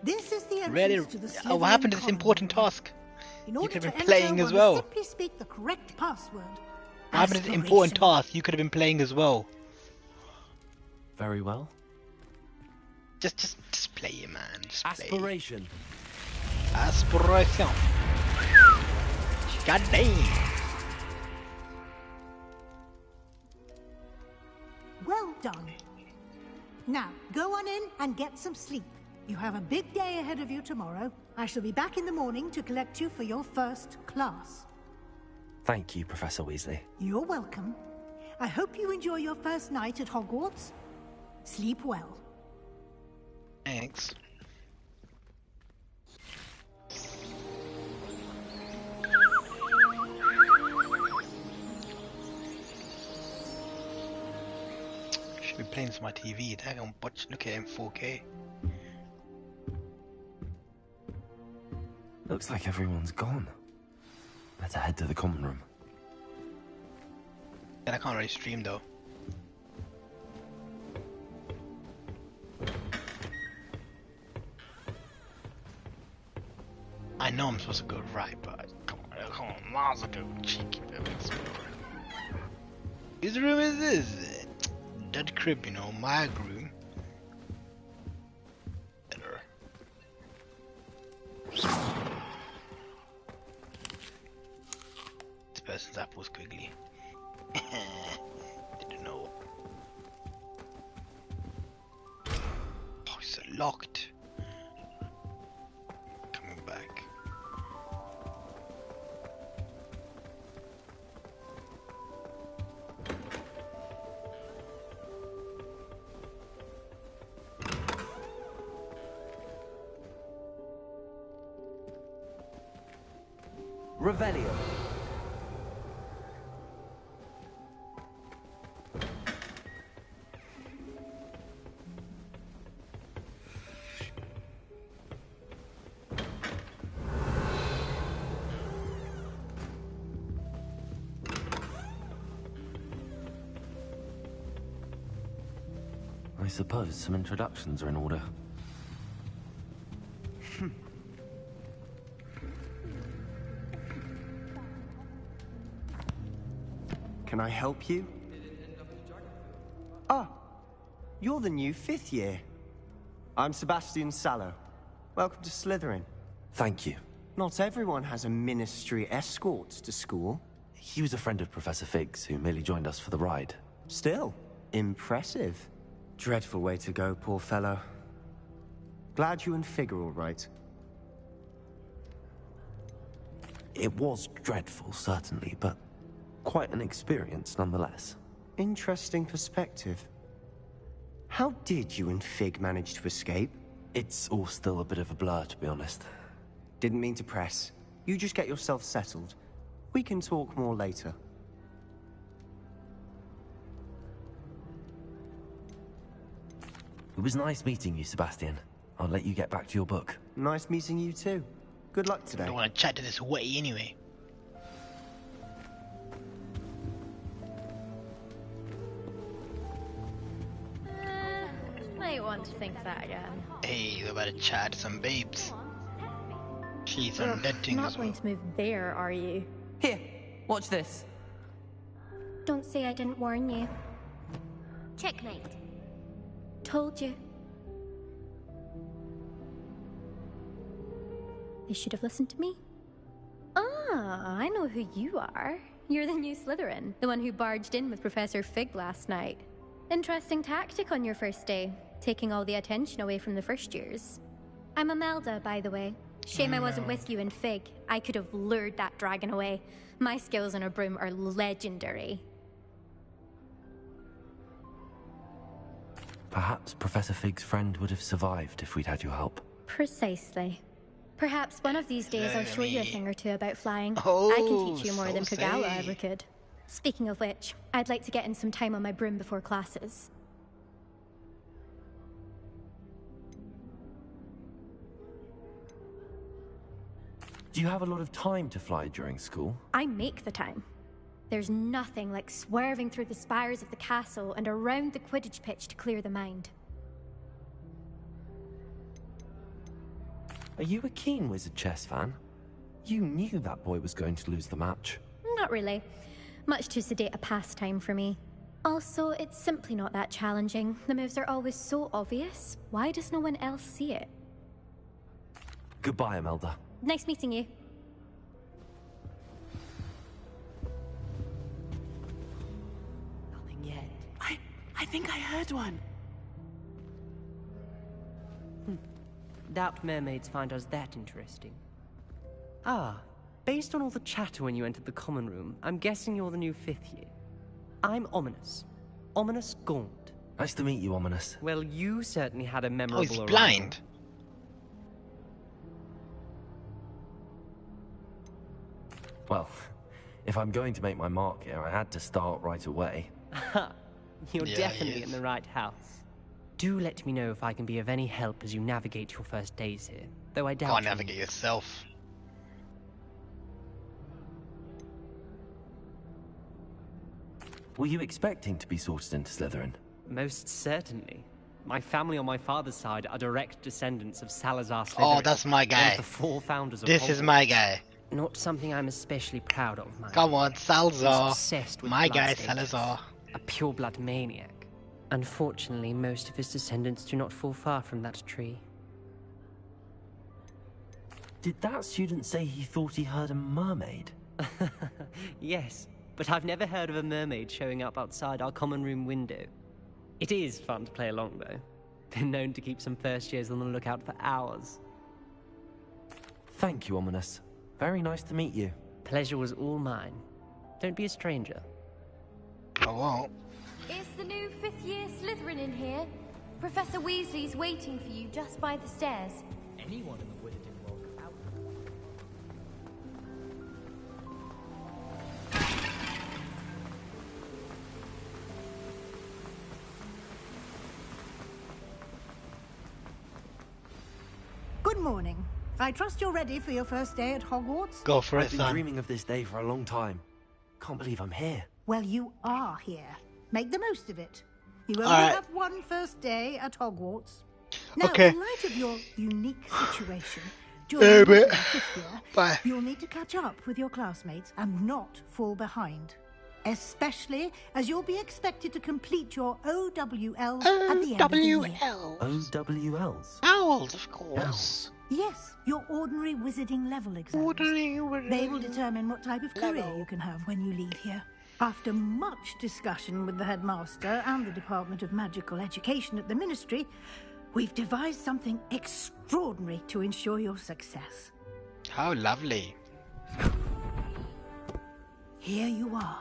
Speaker 13: This is the entrance
Speaker 9: Really?
Speaker 13: to the
Speaker 9: Oh, what happened to this
Speaker 13: common
Speaker 9: important
Speaker 13: room.
Speaker 9: task?
Speaker 13: In
Speaker 9: You
Speaker 13: order
Speaker 9: could have
Speaker 13: to
Speaker 9: been playing
Speaker 13: enter,
Speaker 9: as
Speaker 13: one
Speaker 9: well.
Speaker 13: must simply speak the correct password.
Speaker 9: What happened to this important
Speaker 13: Aspiration.
Speaker 9: task? You could have been playing as well.
Speaker 3: Very well.
Speaker 9: Just play it, man. Just play.
Speaker 3: Aspiration.
Speaker 9: Aspiration. God damn.
Speaker 13: Well done. Now, go on in and get some sleep. You have a big day ahead of you tomorrow. I shall be back in the morning to collect you for your first class.
Speaker 3: Thank you, Professor Weasley.
Speaker 13: You're welcome. I hope you enjoy your first night at Hogwarts. Sleep well.
Speaker 9: Thanks. Should be playing this on my TV. Dang, I'm watching. Look at it in 4K.
Speaker 3: Looks like everyone's gone. Better head to the common room.
Speaker 9: And I can't really stream though. I know I'm supposed to go right, but come on, miles ago, cheeky babies. Whose room is this? Dead crib, you know, my room. Better. This person's apple's squiggly. Didn't know. Oh, it's locked. Coming back.
Speaker 3: Revelio. I suppose some introductions are in order.
Speaker 14: Can I help you? Ah, you're the new 5th year. I'm Sebastian Sallow. Welcome to Slytherin.
Speaker 3: Thank you.
Speaker 14: Not everyone has a ministry escort to school.
Speaker 3: He was a friend of Professor Fig's who merely joined us for the ride.
Speaker 14: Still, impressive. Dreadful way to go, poor fellow. Glad you and Fig are all right.
Speaker 3: It was dreadful, certainly, but quite an experience nonetheless.
Speaker 14: Interesting perspective. How did you and Fig manage to escape?
Speaker 3: It's all still a bit of a blur, to be honest.
Speaker 14: Didn't mean to press. You just get yourself settled. We can talk more later.
Speaker 3: It was nice meeting you, Sebastian. I'll let you get back to your book.
Speaker 14: Nice meeting you too. Good luck today.
Speaker 9: I don't want to chat to this way anyway.
Speaker 15: Might want to think that again.
Speaker 9: Hey, we're about to chat to some babes. She's
Speaker 15: Ugh,
Speaker 9: on that thing
Speaker 15: not
Speaker 9: as
Speaker 15: going
Speaker 9: well.
Speaker 15: to move there, are you?
Speaker 16: Here, watch this.
Speaker 15: Don't say I didn't warn you.
Speaker 17: Checkmate.
Speaker 15: Told you. They should have listened to me. Ah, I know who you are. You're the new Slytherin, the one who barged in with Professor Fig last night. Interesting tactic on your first day, taking all the attention away from the first years. I'm Imelda, by the way. Shame I wasn't with you in Fig. I could have lured that dragon away. My skills on a broom are legendary.
Speaker 3: Perhaps Professor Fig's friend would have survived if we'd had your help.
Speaker 15: Precisely. Perhaps one of these days I'll show you a thing or two about flying.
Speaker 9: Oh,
Speaker 15: I can teach you more
Speaker 9: so
Speaker 15: than Kagawa
Speaker 9: say.
Speaker 15: ever could. Speaking of which, I'd like to get in some time on my broom before classes.
Speaker 3: Do you have a lot of time to fly during school?
Speaker 15: I make the time. There's nothing like swerving through the spires of the castle and around the Quidditch pitch to clear the mind.
Speaker 3: Are you a keen Wizard chess fan? You knew that boy was going to lose the match.
Speaker 15: Not really. Much too sedate a pastime for me. Also, it's simply not that challenging. The moves are always so obvious. Why does no one else see it?
Speaker 3: Goodbye, Imelda.
Speaker 15: Nice meeting you.
Speaker 16: Nothing yet. I think I heard one. Doubt mermaids find us that interesting. Ah, based on all the chatter when you entered the common room, I'm guessing you're the new 5th year. I'm Ominous. Ominous Gaunt.
Speaker 3: Nice to meet you, Ominous.
Speaker 16: Well, you certainly had a memorable
Speaker 9: Oh, he's
Speaker 16: arrival.
Speaker 9: blind.
Speaker 3: Well, if I'm going to make my mark here, I had to start right away.
Speaker 16: You're
Speaker 9: Yeah,
Speaker 16: definitely
Speaker 9: he
Speaker 16: in
Speaker 9: is.
Speaker 16: the right house. Do let me know if I can be of any help as you navigate your first days here, though I doubt
Speaker 9: Can't
Speaker 16: you
Speaker 9: navigate yourself.
Speaker 3: Were you expecting to be sorted into Slytherin?
Speaker 16: Most certainly. My family on my father's side are direct descendants of Salazar Slytherin.
Speaker 9: Oh, that's my
Speaker 16: one
Speaker 9: guy.
Speaker 16: of the 4 founders of
Speaker 9: This is
Speaker 16: Hogwarts.
Speaker 9: my guy.
Speaker 16: Not something I'm especially proud of, mind
Speaker 9: Come
Speaker 16: you.
Speaker 9: on,
Speaker 16: He's
Speaker 9: Salazar.
Speaker 16: obsessed with
Speaker 9: My
Speaker 16: blood
Speaker 9: guy,
Speaker 16: status.
Speaker 9: Salazar.
Speaker 16: A pure-blood maniac. Unfortunately, most of his descendants do not fall far from that tree.
Speaker 3: Did that student say he thought he heard a mermaid?
Speaker 16: Yes, but I've never heard of a mermaid showing up outside our common room window. It is fun to play along, though. Been known to keep some first years on the lookout for hours.
Speaker 3: Thank you, Ominous. Very nice to meet you.
Speaker 16: Pleasure was all mine. Don't be a stranger.
Speaker 9: I won't.
Speaker 17: Is the new 5th year Slytherin in here? Professor Weasley's waiting for you just by the stairs.
Speaker 18: Anyone in the Wizarding world out.
Speaker 13: Good morning. I trust you're ready for your first day at Hogwarts?
Speaker 9: Go for it,
Speaker 3: I've been
Speaker 9: son.
Speaker 3: dreaming of this day for a long time. Can't believe I'm here.
Speaker 13: Well, you are here. Make the most of it. You only
Speaker 9: Alright.
Speaker 13: have one first day at Hogwarts. Now,
Speaker 9: Okay.
Speaker 13: in light of your unique situation,
Speaker 9: Hey,
Speaker 13: during
Speaker 9: bit.
Speaker 13: the fifth year,
Speaker 9: Bye.
Speaker 13: you'll need to catch up with your classmates and not fall behind. Especially as you'll be expected to complete your OWLs at the end of the year.
Speaker 14: OWLs?
Speaker 9: Owls, of course.
Speaker 13: Yes, your ordinary wizarding level exams. They will determine what type of career you can have when you leave here. After much discussion with the headmaster and the Department of Magical Education at the Ministry, we've devised something extraordinary to ensure your success.
Speaker 9: How lovely.
Speaker 13: Here you are.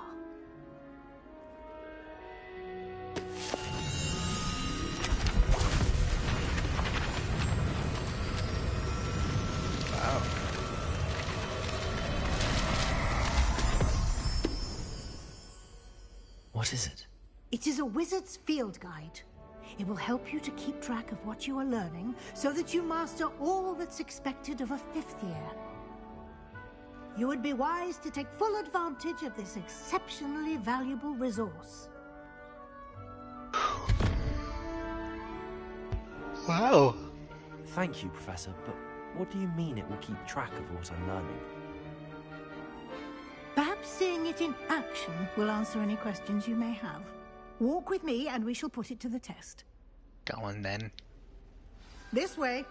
Speaker 9: Wow.
Speaker 3: What is it?
Speaker 13: It is a wizard's field guide. It will help you to keep track of what you are learning so that you master all that's expected of a 5th year. You would be wise to take full advantage of this exceptionally valuable resource.
Speaker 9: Wow.
Speaker 14: Thank you, Professor, but what do you mean it will keep track of what I'm learning?
Speaker 13: Perhaps seeing it in action will answer any questions you may have. Walk with me and we shall put it to the test.
Speaker 9: Go on then.
Speaker 13: This way.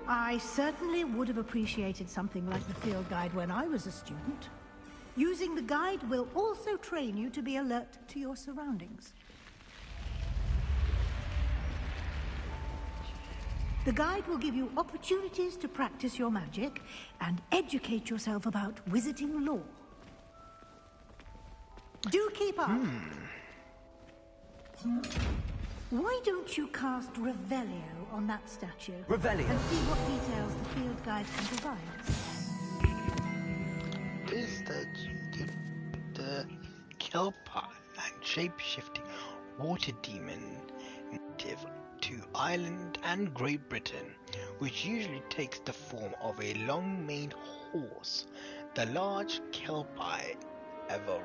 Speaker 13: I certainly would have appreciated something like the field guide when I was a student. Using the guide will also train you to be alert to your surroundings. The guide will give you opportunities to practice your magic and educate yourself about wizarding lore. Do keep up. Why don't you cast Revelio on that statue?
Speaker 14: Revelio?
Speaker 13: And see what details the field guide can provide us.
Speaker 9: This the Kelpie and shape-shifting water demon native to Ireland and Great Britain, which usually takes the form of a long-maned horse. The largest Kelpie ever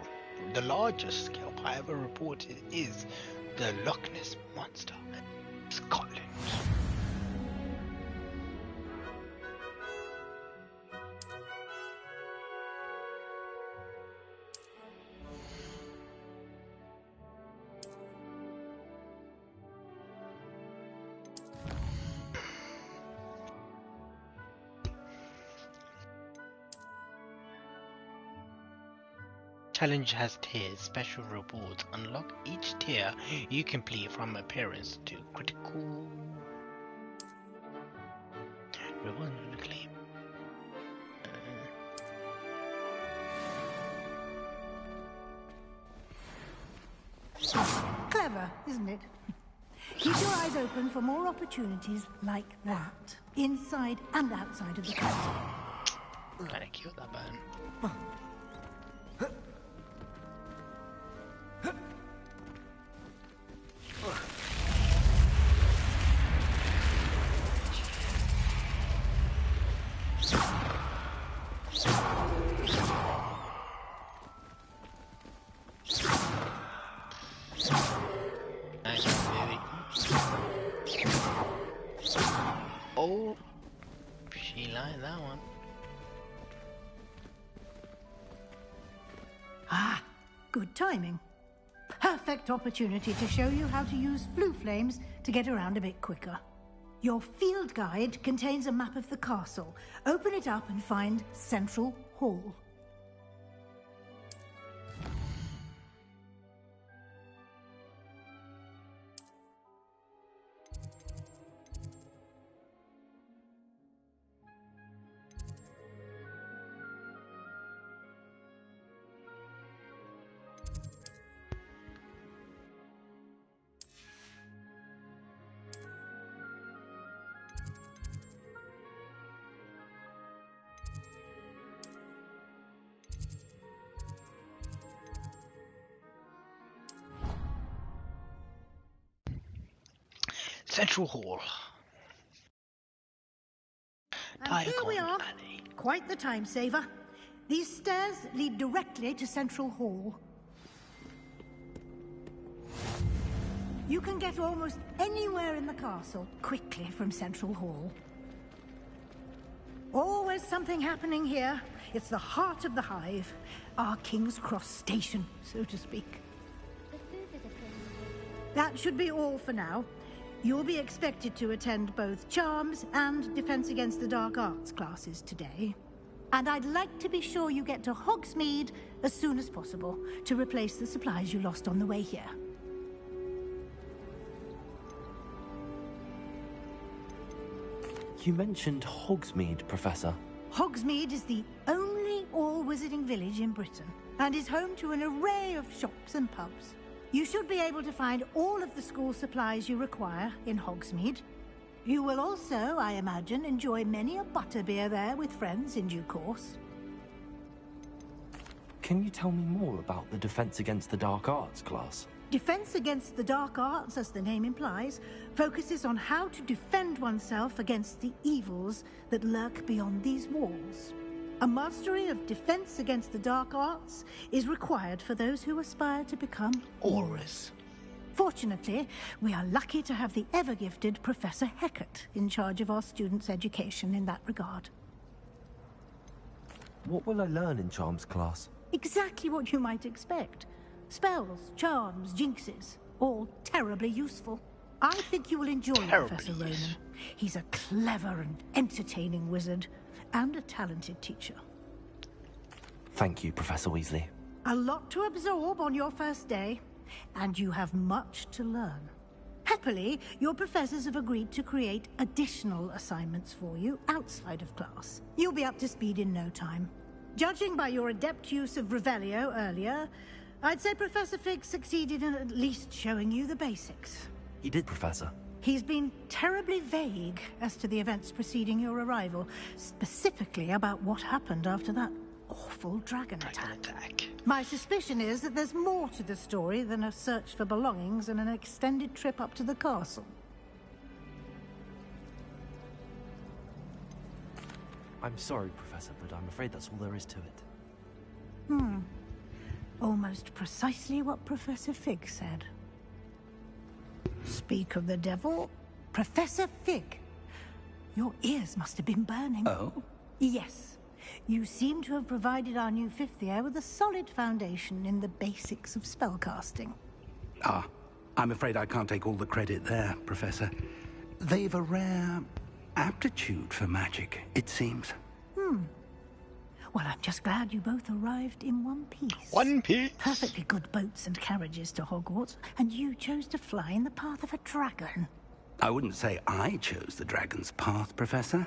Speaker 9: reported is the Loch Ness Monster, Scotland. Challenge has tiers. Special rewards unlock each tier you complete, from appearance to critical. Reward claim.
Speaker 13: Clever, isn't it? Keep your eyes open for more opportunities like that, inside and outside of the castle.
Speaker 9: Kinda cute, that button. Oh, she liked that one.
Speaker 13: Ah, good timing. Perfect opportunity to show you how to use flue flames to get around a bit quicker. Your field guide contains a map of the castle. Open it up and find Central Hall.
Speaker 9: Central Hall.
Speaker 13: And here we are. Quite the time saver. These stairs lead directly to Central Hall. You can get almost anywhere in the castle quickly from Central Hall. Always something happening here. It's the heart of the hive. Our King's Cross station, so to speak. That should be all for now. You'll be expected to attend both Charms and Defense Against the Dark Arts classes today. And I'd like to be sure you get to Hogsmeade as soon as possible to replace the supplies you lost on the way here.
Speaker 14: You mentioned Hogsmeade, Professor.
Speaker 13: Hogsmeade is the only all-wizarding village in Britain and is home to an array of shops and pubs. You should be able to find all of the school supplies you require in Hogsmeade. You will also, I imagine, enjoy many a butterbeer there with friends in due course.
Speaker 14: Can you tell me more about the Defense Against the Dark Arts class?
Speaker 13: Defense Against the Dark Arts, as the name implies, focuses on how to defend oneself against the evils that lurk beyond these walls. A mastery of Defense Against the Dark Arts is required for those who aspire to become
Speaker 9: Aurors.
Speaker 13: Fortunately, we are lucky to have the ever-gifted Professor Hecat in charge of our students' education in that regard.
Speaker 14: What will I learn in Charms class?
Speaker 13: Exactly what you might expect. Spells, charms, jinxes, all terribly useful. I think you will enjoy Professor Ronan. He's a clever and entertaining wizard, and a talented teacher.
Speaker 14: Thank you, Professor Weasley.
Speaker 13: A lot to absorb on your first day, and you have much to learn. Happily, your professors have agreed to create additional assignments for you outside of class. You'll be up to speed in no time. Judging by your adept use of Revelio earlier, I'd say Professor Fig succeeded in at least showing you the basics.
Speaker 14: He did, Professor.
Speaker 13: He's been terribly vague as to the events preceding your arrival, specifically about what happened after that awful dragon attack. My suspicion is that there's more to the story than a search for belongings and an extended trip up to the castle.
Speaker 14: I'm sorry, Professor, but I'm afraid that's all there is to it.
Speaker 13: Almost precisely what Professor Fig said. Speak of the devil, Professor Fig. Your ears must have been burning.
Speaker 4: Oh?
Speaker 13: Yes. You seem to have provided our new fifth year with a solid foundation in the basics of spellcasting.
Speaker 4: Ah, I'm afraid I can't take all the credit there, Professor. They've a rare aptitude for magic, it seems.
Speaker 13: Well, I'm just glad you both arrived in one piece.
Speaker 9: One piece?
Speaker 13: Perfectly good boats and carriages to Hogwarts, and you chose to fly in the path of a dragon.
Speaker 4: I wouldn't say I chose the dragon's path, Professor.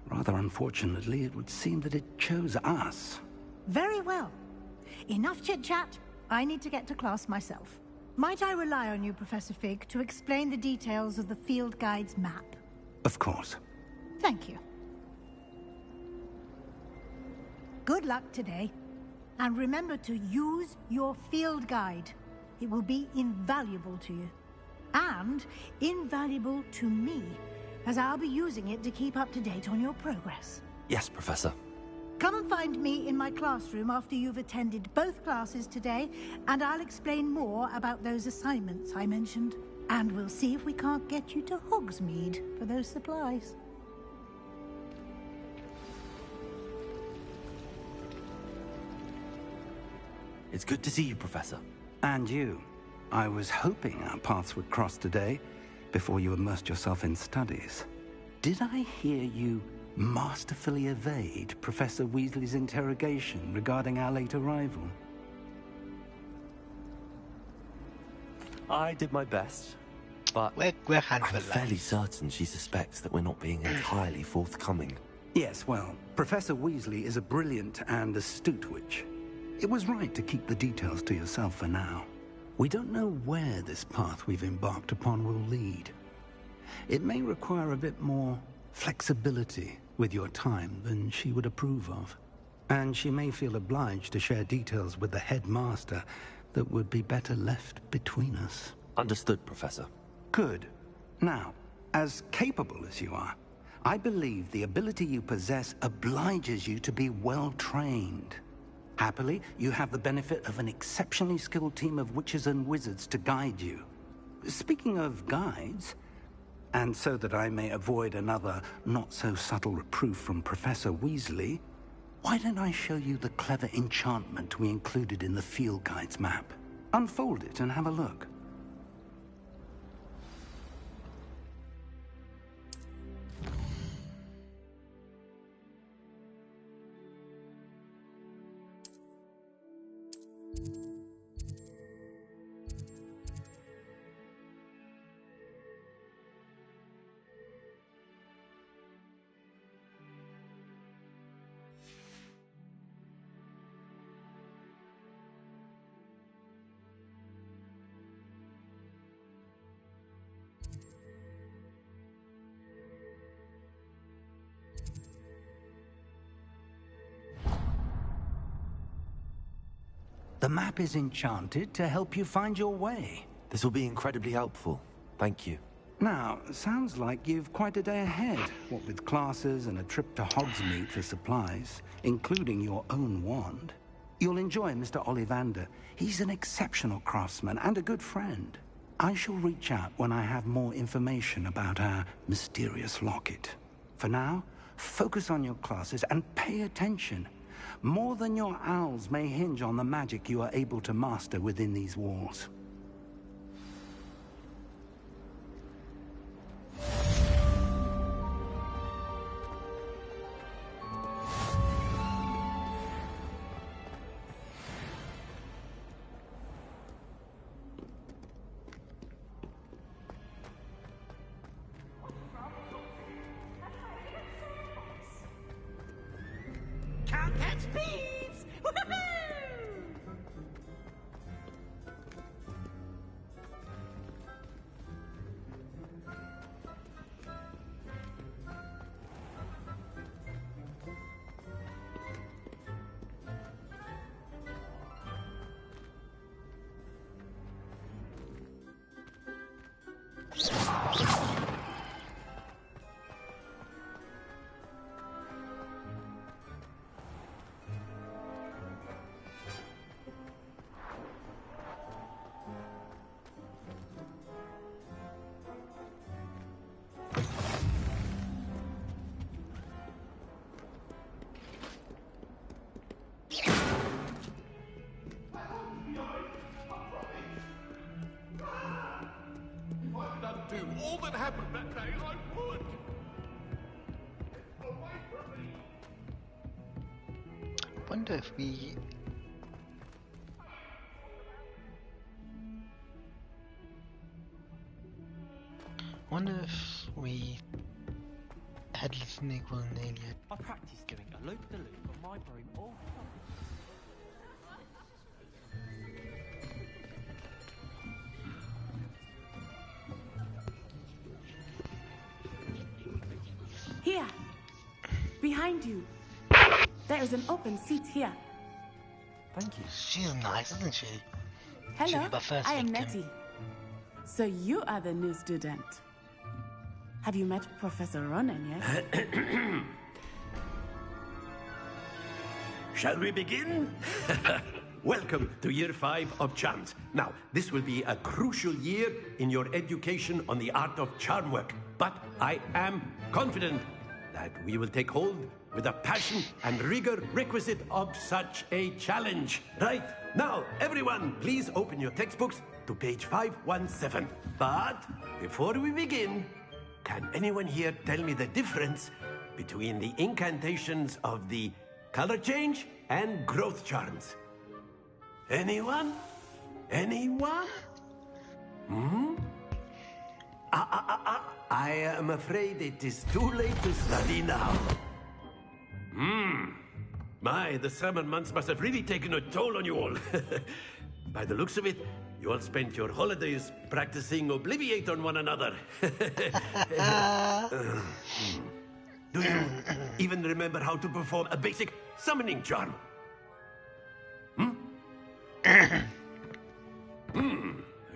Speaker 4: Rather unfortunately, it would seem that it chose us.
Speaker 13: Very well. Enough chit-chat. I need to get to class myself. Might I rely on you, Professor Fig, to explain the details of the field guide's map?
Speaker 4: Of course.
Speaker 13: Thank you. Good luck today. And remember to use your field guide. It will be invaluable to you. And invaluable to me, as I'll be using it to keep up to date on your progress.
Speaker 14: Yes, Professor.
Speaker 13: Come and find me in my classroom after you've attended both classes today, and I'll explain more about those assignments I mentioned. And we'll see if we can't get you to Hogsmeade for those supplies.
Speaker 14: It's good to see you, Professor.
Speaker 4: And you. I was hoping our paths would cross today, before you immersed yourself in studies. Did I hear you masterfully evade Professor Weasley's interrogation regarding our late arrival?
Speaker 14: I did my best, but
Speaker 9: we're
Speaker 14: I'm fairly certain she suspects that we're not being entirely forthcoming.
Speaker 4: Yes, well, Professor Weasley is a brilliant and astute witch. It was right to keep the details to yourself for now. We don't know where this path we've embarked upon will lead. It may require a bit more flexibility with your time than she would approve of. And she may feel obliged to share details with the headmaster that would be better left between us.
Speaker 14: Understood, Professor.
Speaker 4: Good. Now, as capable as you are, I believe the ability you possess obliges you to be well-trained. Happily, you have the benefit of an exceptionally skilled team of witches and wizards to guide you. Speaking of guides,
Speaker 11: And so that I may avoid another not-so-subtle reproof from Professor Weasley, why don't I show you the clever enchantment we included in the field guide's map? Unfold it and have a look. The map is enchanted to help you find your way.
Speaker 5: This will be incredibly helpful. Thank you.
Speaker 11: Now, sounds like you've quite a day ahead, what with classes and a trip to Hogsmeade for supplies, including your own wand. You'll enjoy Mr. Ollivander. He's an exceptional craftsman and a good friend. I shall reach out when I have more information about our mysterious locket. For now, focus on your classes and pay attention. More than your owls may hinge on the magic you are able to master within these walls.
Speaker 19: Can't catch bees! Woohoo!
Speaker 20: All that happened that day, I would.
Speaker 9: Wonder if we had listening one alien.
Speaker 18: I practiced doing a loop-the-loop on my broom all the time.
Speaker 21: Here! Behind you! There is an open seat here.
Speaker 9: Thank you. She's nice, isn't she?
Speaker 21: Hello,
Speaker 9: She'll be my first
Speaker 21: I am
Speaker 9: victim.
Speaker 21: Nettie. So you are the new student. Have you met Professor Ronan yet?
Speaker 10: Shall we begin? Welcome to Year 5 of Charms. Now, this will be a crucial year in your education on the art of charm work. But I am confident that we will take hold with the passion and rigor requisite of such a challenge. Right, now, everyone, please open your textbooks to page 517. But before we begin, can anyone here tell me the difference between the incantations of the color change and growth charms? Anyone? Anyone? Hmm? I am afraid it is too late to study now. My, the summer months must have really taken a toll on you all. By the looks of it, you all spent your holidays practicing Obliviate on one another. Do you even remember how to perform a basic summoning charm?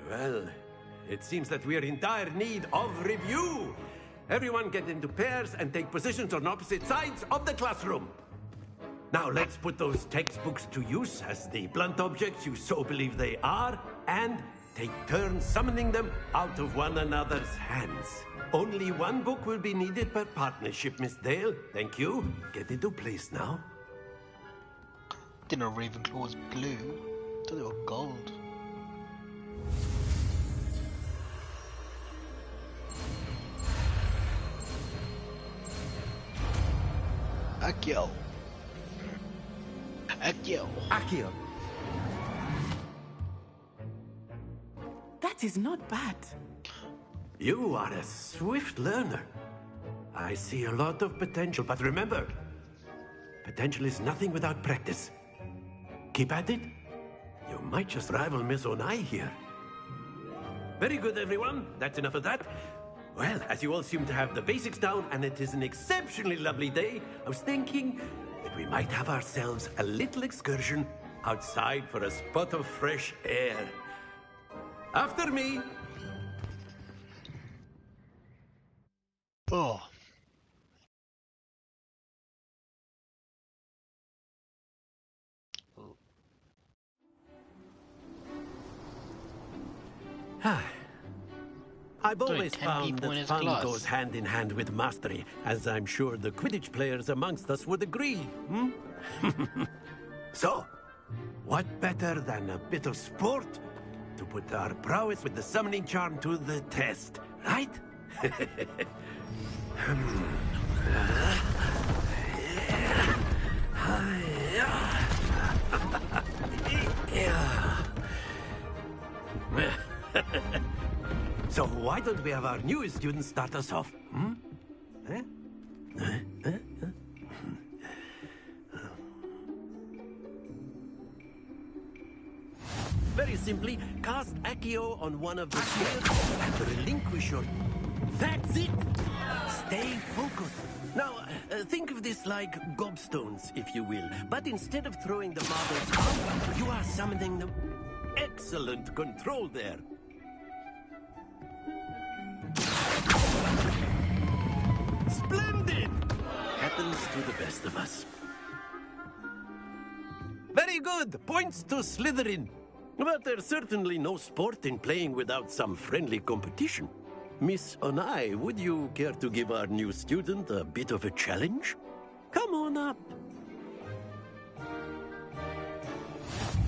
Speaker 10: Well, it seems that we are in dire need of review. Everyone get into pairs and take positions on opposite sides of the classroom. Now let's put those textbooks to use as the blunt objects you so believe they are, and take turns summoning them out of one another's hands. Only one book will be needed per partnership, Miss Dale. Thank you. Get into place now.
Speaker 9: Didn't know Ravenclaw was blue. I thought they were gold. Accio. Accio.
Speaker 11: Accio.
Speaker 21: That is not bad.
Speaker 10: You are a swift learner. I see a lot of potential, but remember, potential is nothing without practice. Keep at it. You might just rival Miss Onai here. Very good, everyone. That's enough of that. Well, as you all seem to have the basics down, and it is an exceptionally lovely day, I was thinking that we might have ourselves a little excursion outside for a spot of fresh air. After me.
Speaker 9: Oh.
Speaker 10: I've always found that fun goes hand in hand with mastery, as I'm sure the Quidditch players amongst us would agree. So, what better than a bit of sport to put our prowess with the summoning charm to the test, right? So why don't we have our newest student start us off? Very simply, cast Accio on one of the spheres and relinquish your... That's it! Stay focused. Now, think of this like gobstones, if you will. But instead of throwing the marbles out, you are summoning them. Excellent control there. Splendid! Happens to the best of us. Very good. Points to Slytherin. But there's certainly no sport in playing without some friendly competition. Miss Onai, would you care to give our new student a bit of a challenge? Come on up.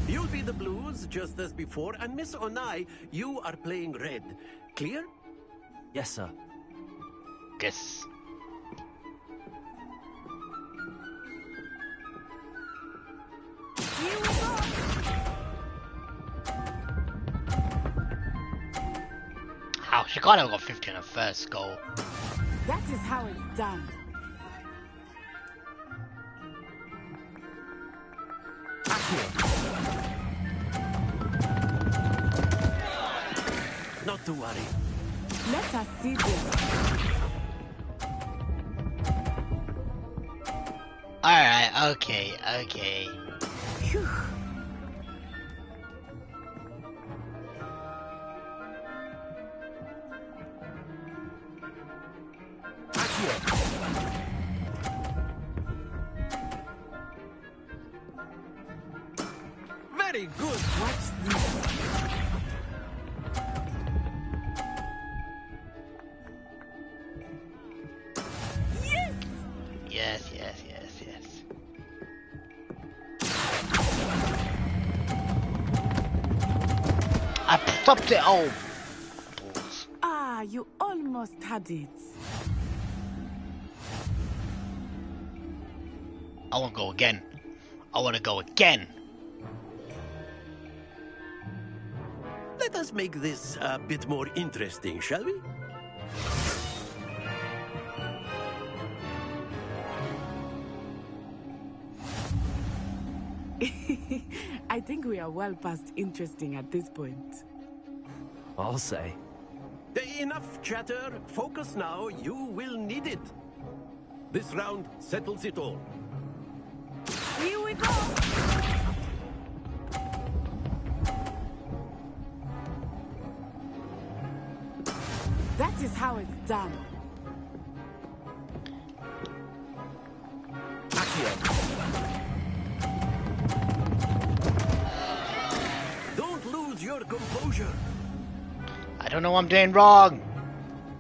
Speaker 10: You'll be the blues, just as before, and Miss Onai, you are playing red. Clear?
Speaker 3: Yes, sir.
Speaker 9: Yes.
Speaker 21: Here we go.
Speaker 9: How she gotta got 50 on her first goal.
Speaker 21: That is how it's done.
Speaker 10: Not to worry.
Speaker 21: Let us see this.
Speaker 9: Alright, okay.
Speaker 21: Phew.
Speaker 10: Very good. What's this?
Speaker 9: Yes. I popped it. Oh. Balls.
Speaker 21: Ah, you almost had it.
Speaker 9: I want to go again.
Speaker 10: Let us make this a bit more interesting, shall we?
Speaker 21: I think we are well past interesting at this point.
Speaker 3: I'll say.
Speaker 10: Enough chatter. Focus now. You will need it. This round settles it all.
Speaker 21: Here we go! That is how it's done.
Speaker 10: Don't lose your composure.
Speaker 9: I don't know what I'm doing wrong.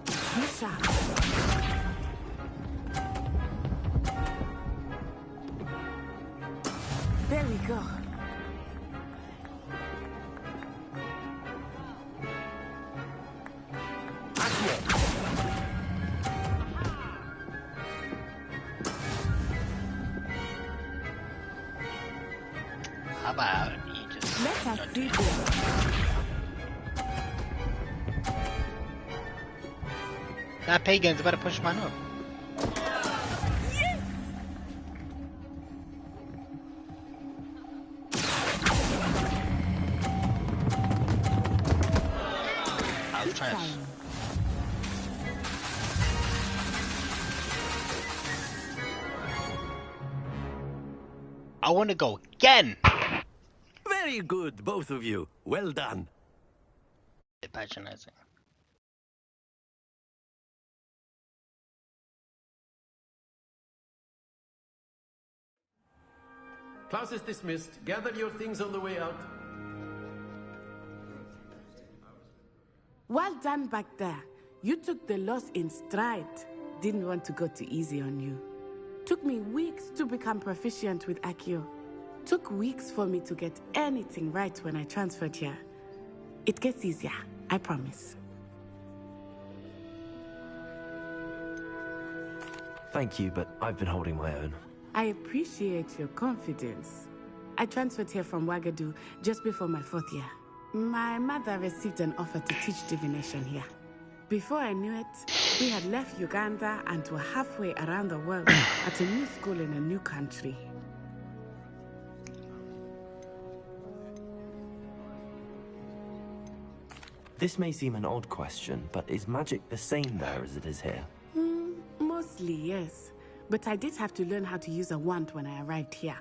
Speaker 21: Be sharp. go.
Speaker 9: How about you just
Speaker 21: let us see this?
Speaker 9: That pagan's about to push mine up. I'll try it. I want to go again.
Speaker 10: Very good, both of you. Well done.
Speaker 9: Patronizing.
Speaker 10: Class is dismissed. Gather your things on the way out.
Speaker 21: Well done back there. You took the loss in stride. Didn't want to go too easy on you. Took me weeks to become proficient with Accio. Took weeks for me to get anything right when I transferred here. It gets easier, I promise.
Speaker 3: Thank you, but I've been holding my own.
Speaker 21: I appreciate your confidence. I transferred here from Wagadu just before my 4th year. My mother received an offer to teach divination here. Before I knew it, we had left Uganda and were halfway around the world at a new school in a new country.
Speaker 3: This may seem an odd question, but is magic the same there as it is here?
Speaker 21: Mostly, yes. But I did have to learn how to use a wand when I arrived here.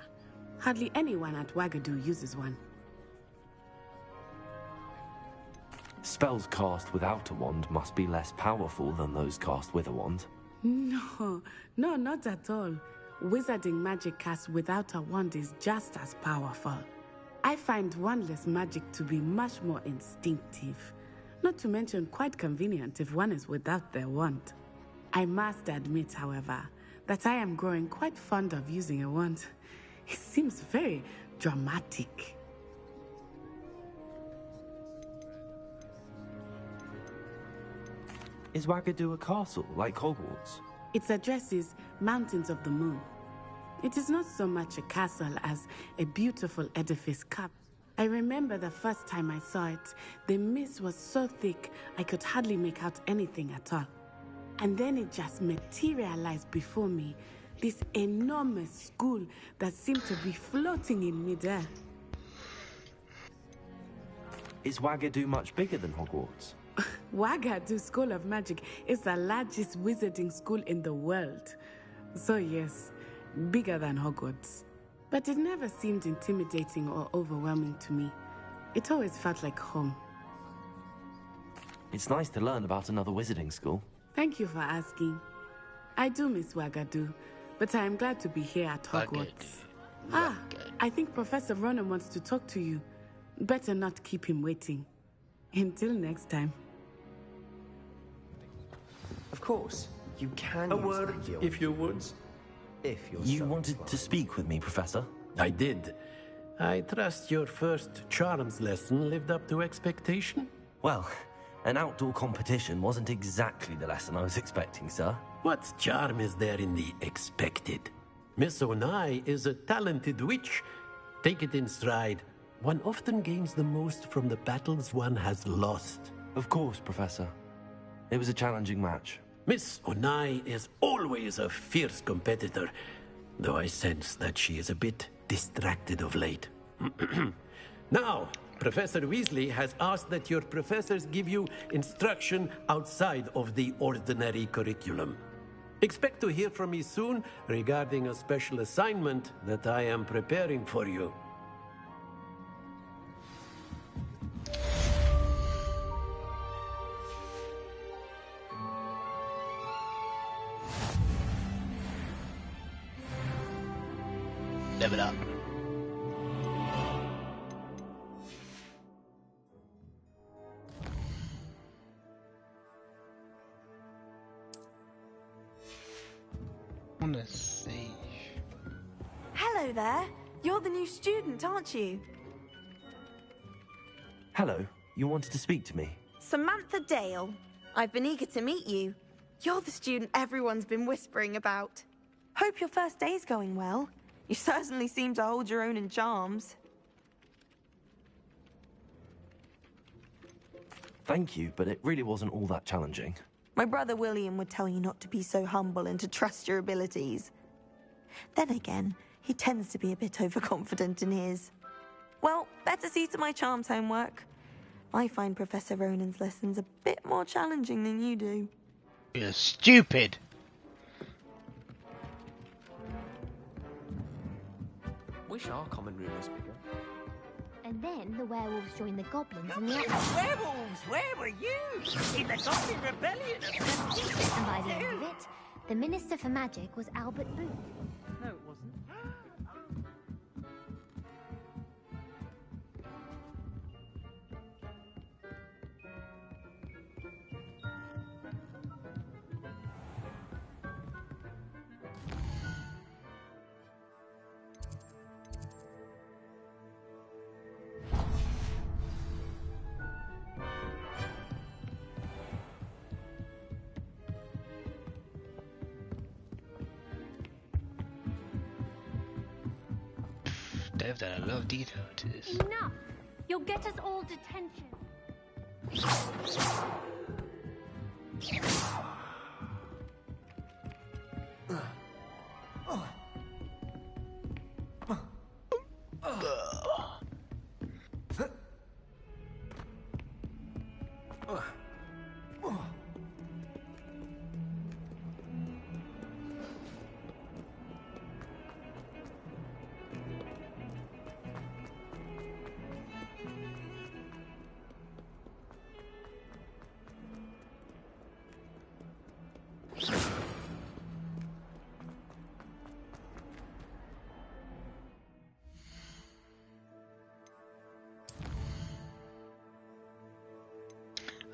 Speaker 21: Hardly anyone at Wagadu uses one.
Speaker 3: Spells cast without a wand must be less powerful than those cast with a wand.
Speaker 21: No, not at all. Wizarding magic cast without a wand is just as powerful. I find wandless magic to be much more instinctive. Not to mention quite convenient if one is without their wand. I must admit, however, that I am growing quite fond of using a wand. It seems very dramatic.
Speaker 3: Is Wagadu a castle, like Hogwarts?
Speaker 21: Its address is Mountains of the Moon. It is not so much a castle as a beautiful edifice cup. I remember the first time I saw it, the mist was so thick I could hardly make out anything at all. And then it just materialized before me, this enormous school that seemed to be floating in midair.
Speaker 3: Is Wagadu much bigger than Hogwarts?
Speaker 21: Wagadu School of Magic is the largest wizarding school in the world. So yes, bigger than Hogwarts. But it never seemed intimidating or overwhelming to me. It always felt like home.
Speaker 3: It's nice to learn about another wizarding school.
Speaker 21: Thank you for asking. I do miss Wagadu, but I am glad to be here at Hogwarts. I think Professor Ronan wants to talk to you. Better not keep him waiting. Until next time.
Speaker 14: Of course, you can
Speaker 10: A
Speaker 14: use
Speaker 10: word,
Speaker 14: Accio.
Speaker 10: if you would.
Speaker 14: If you're
Speaker 3: You
Speaker 14: so
Speaker 3: wanted
Speaker 14: inclined.
Speaker 3: to speak with me, Professor?
Speaker 10: I did. I trust your first charms lesson lived up to expectation?
Speaker 3: Well, an outdoor competition wasn't exactly the lesson I was expecting, sir.
Speaker 10: What charm is there in the expected? Miss Onai is a talented witch. Take it in stride. One often gains the most from the battles one has lost.
Speaker 3: Of course, Professor. It was a challenging match.
Speaker 10: Miss Onai is always a fierce competitor, though I sense that she is a bit distracted of late. Now, Professor Weasley has asked that your professors give you instruction outside of the ordinary curriculum. Expect to hear from me soon regarding a special assignment that I am preparing for you.
Speaker 9: Level up.
Speaker 17: Hello there.
Speaker 2: You're the new student, aren't you?
Speaker 3: Hello, you wanted to speak to me?
Speaker 2: Samantha Dale. I've been eager to meet you. You're the student everyone's been whispering about. Hope your first day's going well. You certainly seem to hold your own in charms.
Speaker 3: Thank you, but it really wasn't all that challenging.
Speaker 2: My brother William would tell you not to be so humble and to trust your abilities. Then again, he tends to be a bit overconfident in his. Well, better see to my charms homework. I find Professor Ronan's lessons a bit more challenging than you do.
Speaker 9: You're stupid.
Speaker 18: Wish our common room was bigger.
Speaker 17: And then the werewolves joined the goblins in the
Speaker 19: Werewolves, where were you? In the Goblin Rebellion of 1762.
Speaker 17: And by the end of it, the Minister for Magic was Albert Booth.
Speaker 18: No, it wasn't.
Speaker 9: They've done a lot of detail to this.
Speaker 17: Enough! You'll get us all detention.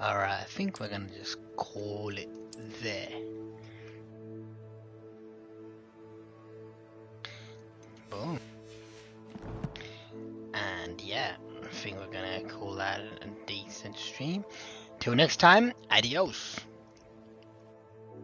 Speaker 9: Alright, I think we're gonna just call it there. Boom. And yeah, I think we're gonna call that a decent stream. Till next time, adios.